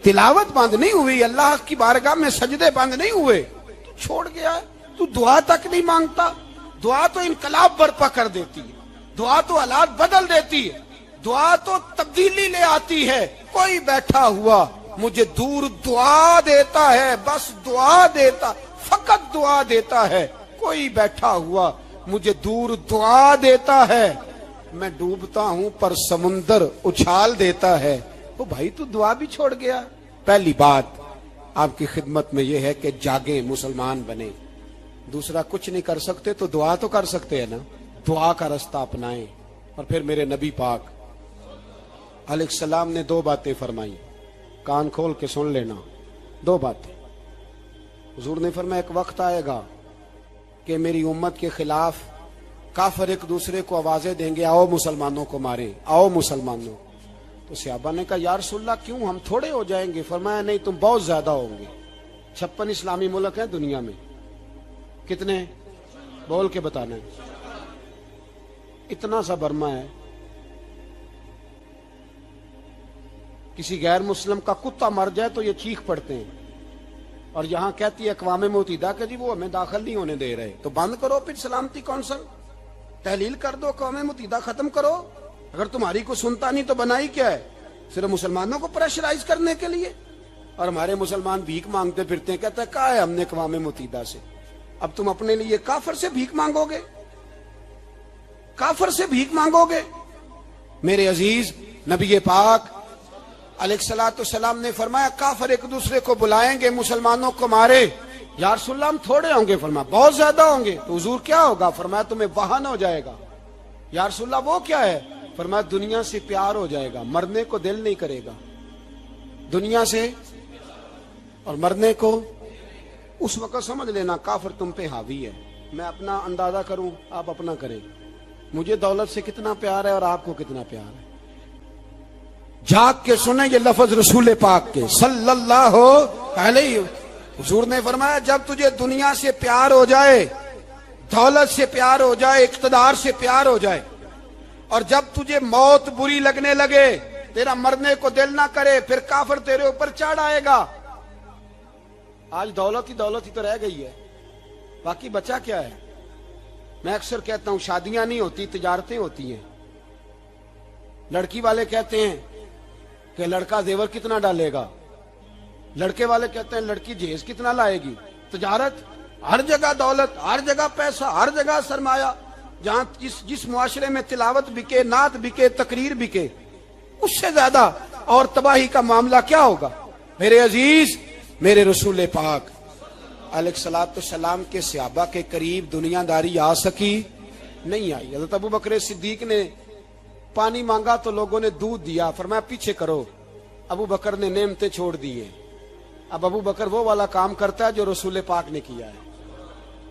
تلاوت بند نہیں ہوئی, اللہ کی بارگاہ میں سجدے بند نہیں ہوئے, تو چھوڑ گیا. تو دعا تک نہیں مانگتا. دعا تو انقلاب برپا کر دیتی ہے, دعا تو حالات بدل دیتی ہے, دعا تو تبدیلی لے آتی ہے. کوئی بیٹھا ہوا مجھے دور دعا دیتا ہے, بس دعا دیتا, فقط دعا دیتا ہے. کوئی بیٹھا ہوا مجھے دور دعا دیتا ہے, میں ڈوبتا ہوں پر سمندر اچھال دیتا ہے. وہ بھائی تو دعا بھی چھوڑ گیا. پہلی بات آپ کی خدمت میں یہ ہے کہ جاگیں, مسلمان بنے. دوسرا کچھ نہیں کر سکتے تو دعا تو کر سکتے ہیں نا, دعا کا رستہ اپنائیں. اور پھر میرے نبی پاک علیہ السلام نے 2 باتیں فرمائی, کان کھول کے سن لینا. 2 باتیں حضور نے فرمایا ایک وقت آئے گا کہ میری امت کے خلاف کافر ایک دوسرے کو آوازیں دیں گے آؤ مسلمانوں کو ماریں, آؤ مسلمانوں. تو صحابہ نے کہا یا رسول اللہ کیوں, ہم تھوڑے ہو جائیں گے. فرمایا نہیں تم بہت زیادہ ہوں گے. 56 اسلامی ملک ہیں دنیا میں, کتنے بول کے بتانا ہے. اتنا سا برما ہے, کسی غیر مسلم کا کتا مر جائے تو یہ چیخ پڑتے ہیں, اور یہاں کہتی ہے اقوام متحدہ کہ جی وہ ہمیں داخل نہیں ہونے دے رہے. تو بند کرو پھر سلامتی کونسل, تحلیل کر دو, اقوام متحدہ ختم کرو. اگر تمہاری کو سنتا نہیں تو بنائی کیا ہے, صرف مسلمانوں کو پریشرائز کرنے کے لیے. اور ہمارے مسلمان بھیک مانگتے پھرتے ہیں, کہتا ہے کہا ہے ہم نے اقوام متحدہ سے. اب تم اپنے لیے کافر سے بھیک مانگو گے, کافر سے بھیک مانگو گے. میرے عزیز نبی پاک علیہ الصلوۃ والسلام نے فرمایا کافر ایک دوسرے کو بلائیں گے مسلمانوں کو مارے. یا رسول اللہ ہم تھوڑے ہوں گے. فرمایا بہت زیادہ ہوں گے. تو حضور کیا ہوگا؟ فرمایا تمہیں وہن ہو جائے گا. یا رسول اللہ وہ کیا ہے؟ فرمایا دنیا سے پیار ہو جائے گا, مرنے کو دل نہیں کرے گا. دنیا سے اور مرنے کو. اس وقت سمجھ لینا کافر تم پہ حاوی ہے. میں اپنا اندازہ کروں، آپ اپنا کریں، مجھے دولت سے کتنا پیار ہے اور آپ کو کتنا پیار ہے۔ جھانک کے سنیں یہ لفظ رسول پاک کے صلی اللہ علیہ، حضور نے فرمایا جب تجھے دنیا سے پیار ہو جائے، دولت سے پیار ہو جائے، اقتدار سے پیار ہو جائے، اور جب تجھے موت بری لگنے لگے، تیرا مرنے کو دل نہ کرے، پھر کافر تیرے اوپر چڑھ آئے گا۔ آج دولت ہی تو رہ گئی ہے، باقی بچا کیا ہے؟ میں اکثر کہتا ہوں شادیاں نہیں ہوتی، تجارتیں ہوتی ہیں۔ لڑکی والے کہتے ہیں کہ لڑکا زیور کتنا ڈالے گا، لڑکے والے کہتے ہیں لڑکی جہیز کتنا لائے گی۔ تجارت، ہر جگہ دولت، ہر جگہ پیسہ، ہر جگہ سرمایہ۔ جہاں جس معاشرے میں تلاوت بکے، نعت بکے، تقریر بکے، اس سے زیادہ اور تباہی کا معاملہ کیا ہوگا؟ میرے عزیز، میرے رسول پاک علیہ الصلوۃ والسلام کے صحابہ کے قریب دنیا داری آ سکی نہیں آئی۔ حضرت ابو بکر صدیق نے پانی مانگا تو لوگوں نے دودھ دیا، فرمایا پیچھے کرو۔ ابو بکر نے نعمتیں چھوڑ دی ہیں۔ اب ابو بکر وہ والا کام کرتا ہے جو رسول پاک نے کیا ہے۔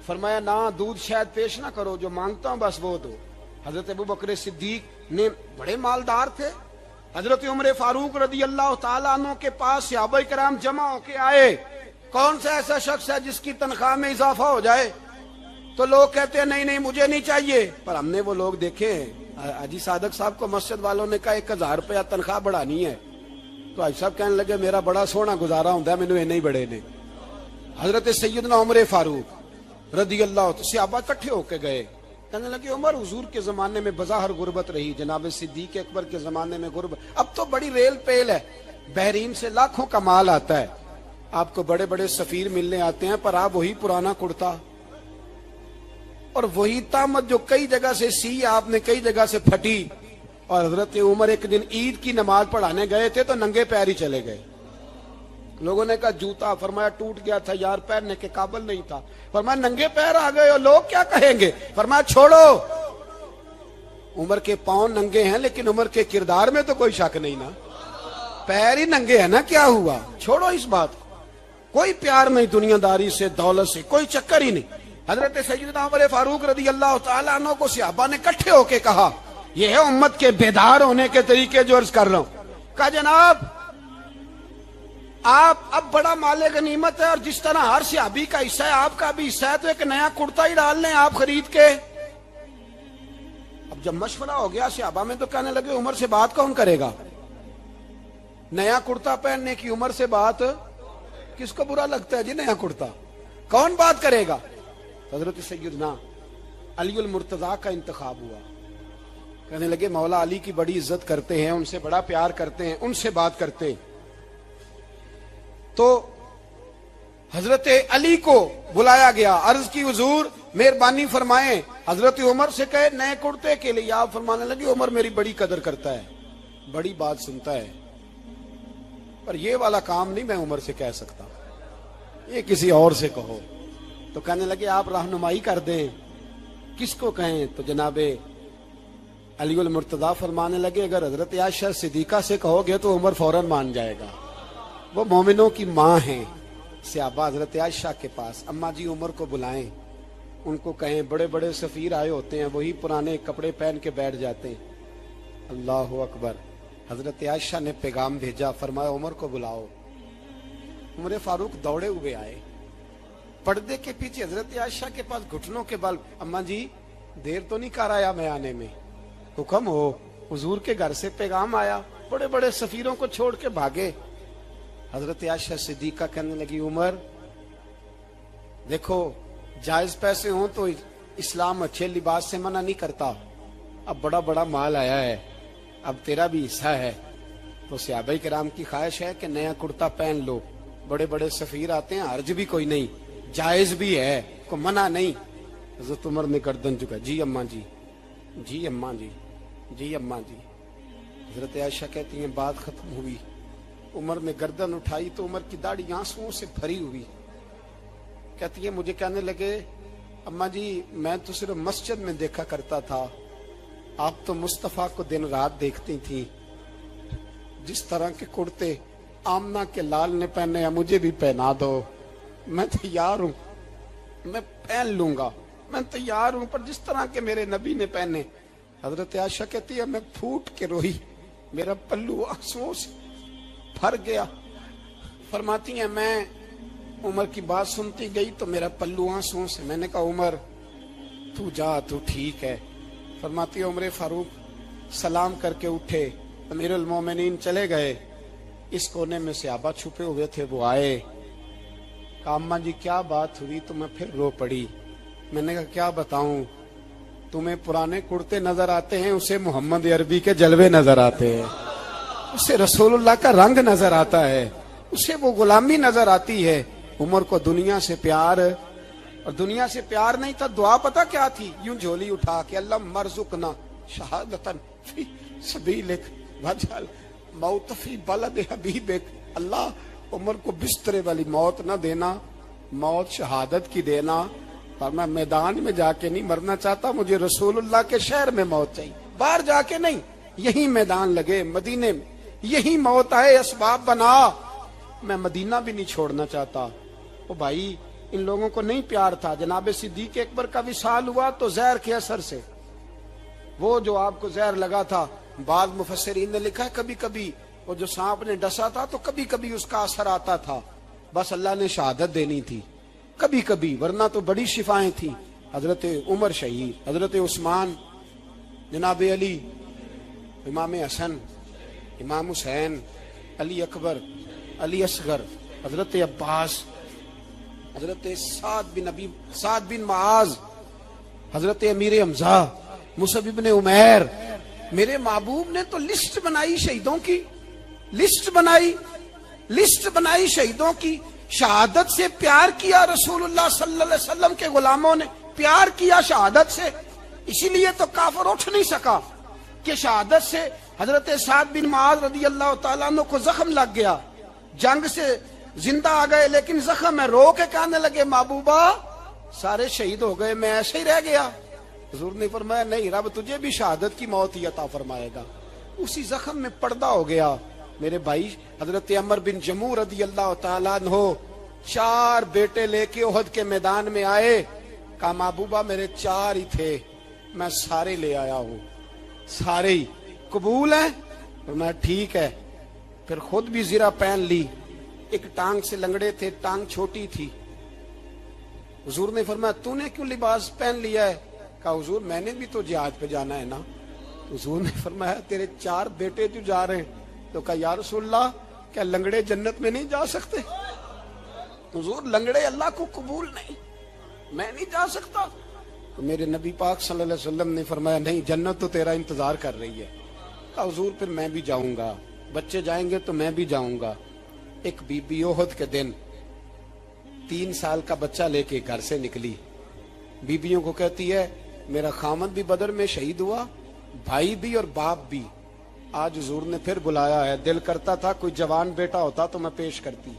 فرمایا نہ دودھ شاید پیش نہ کرو، جو مانگتا ہوں بس وہ دو۔ حضرت ابو بکر صدیق نے بڑے مالدار تھے۔ حضرت عمر فاروق رضی اللہ تعالیٰ عنہ کے پاس صحابہ کرام جمع ہو کے آئے، کون سا ایسا شخص ہے جس کی تنخواہ میں اضافہ ہو جائے؟ تو لوگ کہتے ہیں نہیں مجھے نہیں چاہیے، پر ہم نے وہ لوگ دیکھے ہیں۔ حاجی صادق صاحب کو مسجد والوں نے کہا 1000 روپیہ تنخواہ بڑھانی ہے، تو حاجی صاحب کہنے لگے میرا بڑا سونا گزارا ہوتا ہے، مینوں نہیں بڑے نے۔ حضرت سیدنا عمر فاروق رضی اللہ صحابہ اکٹھے ہو کے گئے، کہنے لگے عمر حضور کے زمانے میں بظاہر غربت رہی، جناب صدیق اکبر کے زمانے میں غربت، اب تو بڑی ریل پیل ہے، بحرین سے لاکھوں کا مال آتا ہے، آپ کو بڑے بڑے سفیر ملنے آتے ہیں، پر آپ وہی پرانا کرتا اور وہی تامت جو کئی جگہ سے سی آپ نے کئی جگہ سے پھٹی۔ اور حضرت عمر ایک دن عید کی نماز پڑھانے گئے تھے تو ننگے پیر ہی چلے گئے۔ لوگوں نے کہا جوتا، فرمایا ٹوٹ گیا تھا یار، پہننے کے قابل نہیں تھا۔ فرمایا ننگے پیر آ گئے ہو، لوگ کیا کہیں گے؟ فرمایا چھوڑو، عمر کے پاؤں ننگے ہیں لیکن عمر کے کردار میں تو کوئی شک نہیں نا، پیر ہی ننگے ہیں نا، کیا ہوا؟ چھوڑو اس بات کو، کوئی پیار نہیں دنیا داری سے، دولت سے کوئی چکر ہی نہیں۔ حضرت سیدنا عمر فاروق رضی اللہ تعالیٰ عنہ کو صحابہ نے اکٹھے ہو کے کہا، یہ ہے امت کے بیدار ہونے کے طریقے جو عرض کر رہا ہوں۔ کہا جناب آپ اب بڑا مال غنیمت ہے، اور جس طرح ہر صحابی کا حصہ ہے آپ کا بھی حصہ ہے، تو ایک نیا کرتا ہی ڈال لیں آپ خرید کے۔ اب جب مشورہ ہو گیا صحابہ میں تو کہنے لگے عمر سے بات کون کرے گا؟ نیا کرتا پہننے کی عمر سے بات کس کو برا لگتا ہے جی؟ نیا کرتا کون بات کرے گا؟ حضرت سیدنا علی المرتضیٰ کا انتخاب ہوا۔ کہنے لگے مولا علی کی بڑی عزت کرتے ہیں، ان سے بڑا پیار کرتے ہیں، ان سے بات کرتے ہیں۔ تو حضرت علی کو بلایا گیا، عرض کی حضور مہربانی فرمائیں، حضرت عمر سے کہے نئے کرتے کے لیے۔ آپ فرمانے لگے عمر میری بڑی قدر کرتا ہے، بڑی بات سنتا ہے، پر یہ والا کام نہیں میں عمر سے کہہ سکتا، یہ کسی اور سے کہو۔ تو کہنے لگے آپ رہنمائی کر دیں، کس کو کہیں؟ تو جناب علی المرتضیٰ فرمانے لگے اگر حضرت عائشہ صدیقہ سے کہو گے تو عمر فوراً مان جائے گا، وہ مومنوں کی ماں ہیں۔ صحابہ حضرت عائشہ کے پاس، اماں جی عمر کو بلائیں، ان کو کہیں بڑے بڑے سفیر آئے ہوتے ہیں، وہی پرانے کپڑے پہن کے بیٹھ جاتے ہیں۔ اللہ اکبر۔ حضرت عائشہ نے پیغام بھیجا، فرمایا عمر کو بلاؤ۔ عمر فاروق دوڑے ہوئے آئے، پردے کے پیچھے حضرت عائشہ کے پاس گھٹنوں کے بل، اماں جی دیر تو نہیں کر آیا میں آنے میں؟ حکم ہو، حضور کے گھر سے پیغام آیا، بڑے بڑے سفیروں کو چھوڑ کے بھاگے۔ حضرت عائشہ صدیقہ کہنے لگی عمر دیکھو جائز پیسے ہوں تو اسلام اچھے لباس سے منع نہیں کرتا، اب بڑا بڑا مال آیا ہے، اب تیرا بھی حصہ ہے، تو صحابہ کرام کی خواہش ہے کہ نیا کرتا پہن لو، بڑے بڑے سفیر آتے ہیں، حرج بھی کوئی نہیں، جائز بھی ہے، کو منع نہیں۔ حضرت عمر نے گردن جھکا، جی اماں جی، جی اماں جی، جی اماں جی۔ حضرت عائشہ کہتی ہیں بات ختم ہوئی، عمر نے گردن اٹھائی تو عمر کی داڑھی آنسوؤں سے بھری ہوئی، کہتی ہے مجھے کہنے لگے اماں جی میں تو صرف مسجد میں دیکھا کرتا تھا، آپ تو مصطفیٰ کو دن رات دیکھتی تھی، جس طرح کے کرتے آمنہ کے لال نے پہنے ہیں مجھے بھی پہنا دو، میں تیار ہوں، میں پہن لوں گا۔ میں تیار ہوں پر جس طرح کے میرے نبی نے پہنے. حضرت عائشہ کہتی ہے میں پھوٹ کے روئی, میرا پلو آنسوؤں سے بھر گیا. فرماتی ہیں میں عمر کی بات سنتی گئی تو میرا پلو آنسوؤں سے. میں نے کہا عمر تو جا, تو ٹھیک ہے. فرماتی ہے عمر فاروق سلام کر کے اٹھے, امیر المومنین چلے گئے. اس کونے میں صحابہ چھپے ہوئے تھے, وہ آئے. کہا اماں جی کیا بات ہوئی؟ تو میں پھر رو پڑی. میں نے کہا کیا بتاؤں, تمہیں پرانے کرتے نظر آتے ہیں, اسے محمد عربی کے جلوے نظر آتے ہیں, اسے رسول اللہ کا رنگ نظر آتا ہے, اسے وہ غلامی نظر آتی ہے. عمر کو دنیا سے پیار, اور دنیا سے پیار نہیں تھا, دعا پتہ کیا تھی؟ یوں جھولی اٹھا کے اللہ مرزقنا شہادتن فی سبیلک وجعل موت فی بلد حبیبک. اللہ عمر کو بسترے والی موت نہ دینا, موت شہادت کی دینا. اور میں میدان میں جا کے نہیں مرنا چاہتا, مجھے رسول اللہ کے شہر میں موت چاہیے, باہر جا کے نہیں. یہی میدان لگے مدینے میں, یہی موت آئے, اسباب بنا. میں مدینہ بھی نہیں چھوڑنا چاہتا. او بھائی ان لوگوں کو نہیں پیار تھا. جناب صدیق اکبر کا وصال ہوا تو زہر کے اثر سے, وہ جو آپ کو زہر لگا تھا, بعض مفسرین نے لکھا ہے کبھی کبھی وہ جو سانپ نے ڈسا تھا تو کبھی کبھی اس کا اثر آتا تھا, بس اللہ نے شہادت دینی تھی کبھی کبھی, ورنہ تو بڑی شفائیں تھیں. حضرت عمر شہید, حضرت عثمان, جناب علی, امام حسن, امام حسین, علی اکبر, علی اصغر, حضرت عباس, حضرت سعد بن معاذ, حضرت امیر حمزہ, مصعب بن عمیر. میرے محبوب نے تو لسٹ بنائی شہیدوں کی, لسٹ بنائی شہیدوں کی. شہادت سے پیار کیا رسول اللہ صلی اللہ علیہ وسلم کے غلاموں نے, پیار کیا شہادت سے. اسی لیے تو کافر اٹھ نہیں سکا کہ شہادت سے حضرت سعد بن معاذ رضی اللہ تعالیٰ عنہ کو زخم لگ گیا, جنگ سے زندہ آ گئے لیکن زخم ہے, رو کے کہنے لگے محبوبہ سارے شہید ہو گئے, میں ایسے ہی رہ گیا. حضور نے فرمایا نہیں, رب تجھے بھی شہادت کی موت ہی عطا فرمائے گا. اسی زخم میں پردہ ہو گیا. میرے بھائی حضرت عمر بن جموح رضی اللہ تعالیٰ عنہ 4 بیٹے لے کے احد کے میدان میں آئے. کہا محبوبہ میرے 4 ہی تھے, میں سارے لے آیا ہوں, سارے ہی قبول ہیں؟ فرمایا ٹھیک ہے. پھر خود بھی زرہ پہن لی. ایک ٹانگ سے لنگڑے تھے, ٹانگ چھوٹی تھی. حضور نے فرمایا تو نے کیوں لباس پہن لیا ہے؟ کہا حضور میں نے بھی تو جہاد پہ جانا ہے نا. حضور نے فرمایا تیرے 4 بیٹے جو جا رہے ہیں. تو کہا یا رسول اللہ کیا لنگڑے جنت میں نہیں جا سکتے؟ حضور لنگڑے اللہ کو قبول نہیں, میں نہیں جا سکتا. تو میرے نبی پاک صلی اللہ علیہ وسلم نے فرمایا نہیں, جنت تو تیرا انتظار کر رہی ہے. کہا حضور پھر میں بھی جاؤں گا, بچے جائیں گے تو میں بھی جاؤں گا. ایک بی بی احد کے دن 3 سال کا بچہ لے کے گھر سے نکلی. بیبیوں کو کہتی ہے میرا خامد بھی بدر میں شہید ہوا, بھائی بھی اور باپ بھی. آج حضور نے پھر بلایا ہے, دل کرتا تھا کوئی جوان بیٹا ہوتا تو میں پیش کرتی,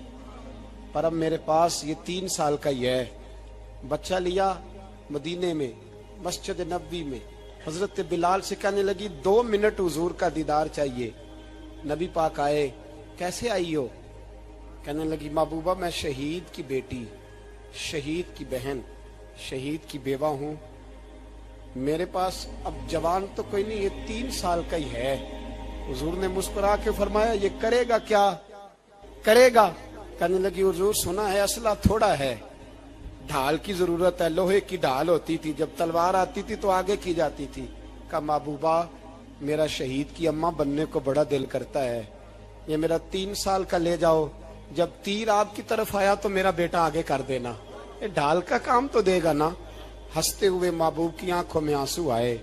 پر اب میرے پاس یہ 3 سال کا ہی ہے. بچہ لیا مدینے میں مسجد نبوی میں. حضرت بلال سے کہنے لگی 2 منٹ حضور کا دیدار چاہیے. نبی پاک آئے, کیسے آئی ہو؟ کہنے لگی محبوبہ میں شہید کی بیٹی, شہید کی بہن, شہید کی بیوہ ہوں. میرے پاس اب جوان تو کوئی نہیں, یہ 3 سال کا ہی ہے. حضور نے مسکرا کے فرمایا یہ کرے گا کیا کرے گا؟ کہنے لگی حضور سنا ہے اسلحہ تھوڑا ہے, ڈھال کی ضرورت ہے. لوہے کی ڈھال ہوتی تھی, جب تلوار آتی تھی تو آگے کی جاتی تھی. کہا محبوبہ میرا شہید کی اماں بننے کو بڑا دل کرتا ہے, یہ میرا 3 سال کا لے جاؤ, جب تیر آپ کی طرف آیا تو میرا بیٹا آگے کر دینا, یہ ڈھال کا کام تو دے گا نا. ہنستے ہوئے محبوب کی آنکھوں میں آنسو آئے.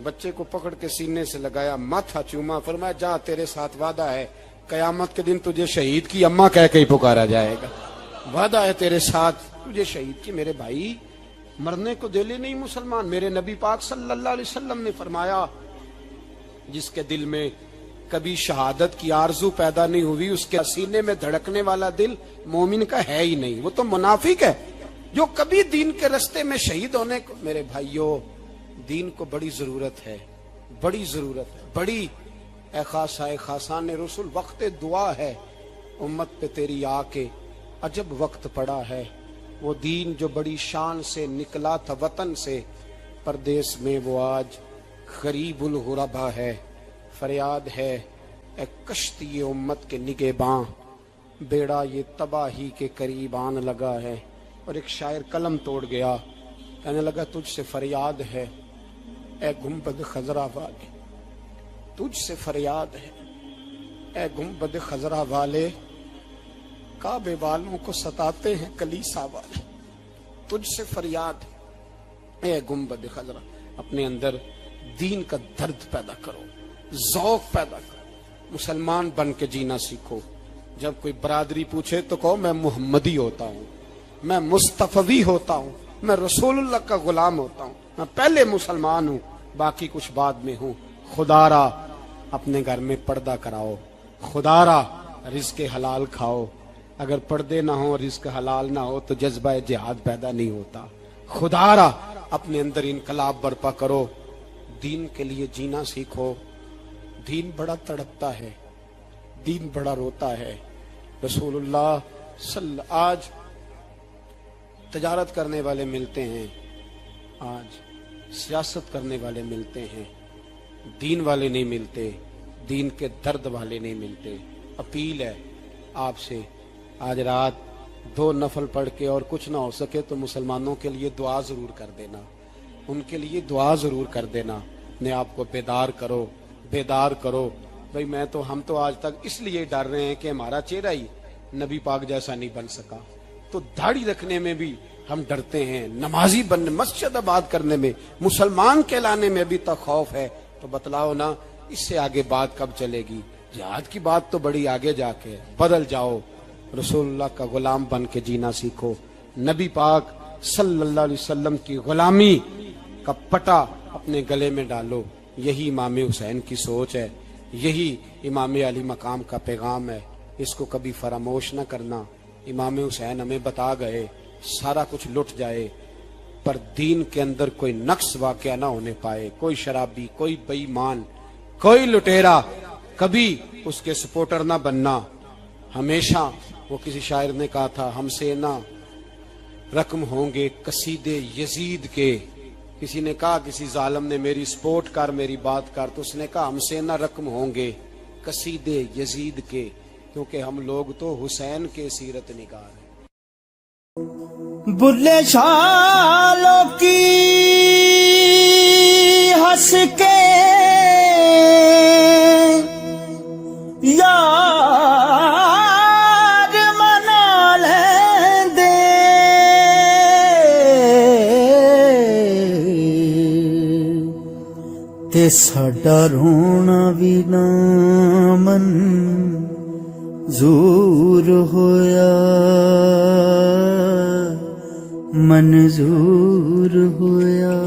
بچے کو پکڑ کے سینے سے لگایا, ماتھا چوما, فرمایا جا تیرے ساتھ وعدہ ہے, قیامت کے دن تجھے شہید کی اماں کہہ کے ہی پکارا جائے گا. وعدہ ہے تیرے ساتھ تجھے شہید کی. میرے بھائی مرنے کو دل ہی نہیں مسلمان. میرے نبی پاک صلی اللہ علیہ وسلم نے فرمایا جس کے دل میں کبھی شہادت کی آرزو پیدا نہیں ہوئی, اس کے سینے میں دھڑکنے والا دل مومن کا ہے ہی نہیں, وہ تو منافق ہے. جو کبھی دین کے رستے میں شہید ہونے کو, میرے بھائیوں دین کو بڑی ضرورت ہے, بڑی ضرورت ہے, بڑی. اے خاصان رسول وقت دعا ہے, امت پہ تیری آ کے عجب وقت پڑا ہے. وہ دین جو بڑی شان سے نکلا تھا وطن سے، پردیس میں وہ آج غریب الغربا ہے۔ فریاد ہے اے کشتی امت کے نگہباں، بیڑا یہ تباہی کے قریب آن لگا ہے۔ اور ایک شاعر قلم توڑ گیا، کہنے لگا تجھ سے فریاد ہے اے گنبد خضرا والے، تجھ سے فریاد ہے اے گنبد خضرا والے، کعبے والوں کو ستاتے ہیں کلیسا والے۔ تجھ سے فریاد ہے اے گنبد خضرا، اپنے اندر دین کا درد پیدا کرو، ذوق پیدا کرو، مسلمان بن کے جینا سیکھو۔ جب کوئی برادری پوچھے تو کہو میں محمدی ہوتا ہوں، میں مصطفی ہوتا ہوں، میں رسول اللہ کا غلام ہوتا ہوں، میں پہلے مسلمان ہوں، باقی کچھ بعد میں ہوں۔ خدا را اپنے گھر میں پردہ کراؤ، خدا را رزق حلال کھاؤ، اگر پردے نہ ہو رزق حلال نہ ہو تو جذبہ جہاد پیدا نہیں ہوتا۔ خدا را اپنے اندر انقلاب برپا کرو، دین کے لیے جینا سیکھو۔ دین بڑا تڑپتا ہے، دین بڑا روتا ہے۔ رسول اللہ آج تجارت کرنے والے ملتے ہیں، آج سیاست کرنے والے ملتے ہیں، دین والے نہیں ملتے، دین کے درد والے نہیں ملتے۔ اپیل ہے آپ سے، آج رات 2 نفل پڑھ کے اور کچھ نہ ہو سکے تو مسلمانوں کے لیے دعا ضرور کر دینا، ان کے لیے دعا ضرور کر دینا، اپنے آپ کو بیدار کرو، بیدار کرو۔ بھئی ہم تو آج تک اس لیے ڈر رہے ہیں کہ ہمارا چہرہ ہی نبی پاک جیسا نہیں بن سکا، تو داڑھی رکھنے میں بھی ہم ڈرتے ہیں، نمازی بننے، مسجد آباد کرنے میں، مسلمان کہلانے میں بھی تو خوف ہے۔ تو بتلاؤ نا اس سے آگے بات کب چلے گی؟ جہاد کی بات تو بڑی آگے جا کے، بدل جاؤ، رسول اللہ کا غلام بن کے جینا سیکھو، نبی پاک صلی اللہ علیہ وسلم کی غلامی کا پٹا اپنے گلے میں ڈالو۔ یہی امام حسین کی سوچ ہے، یہی امام علی مقام کا پیغام ہے، اس کو کبھی فراموش نہ کرنا۔ امام حسین ہمیں بتا گئے سارا کچھ لٹ جائے پر دین کے اندر کوئی نقص واقع نہ ہونے پائے، کوئی شرابی، کوئی بے ایمان، کوئی لٹیرا کبھی اس کے سپورٹر نہ بننا۔ ہمیشہ وہ کسی شاعر نے کہا تھا ہم سے نہ رقم ہوں گے قصیدے یزید کے، کسی نے کہا کسی ظالم نے میری سپورٹ کر، میری بات کر، تو اس نے کہا ہم سے نہ رقم ہوں گے قصیدے یزید کے، کیونکہ ہم لوگ تو حسین کے سیرت نگار ہیں۔ بلے شالوں کی ہنس کے یار منا لیں دے، تے ساڈا رونا بھی نہ منظور ہویا، منظور ہویا۔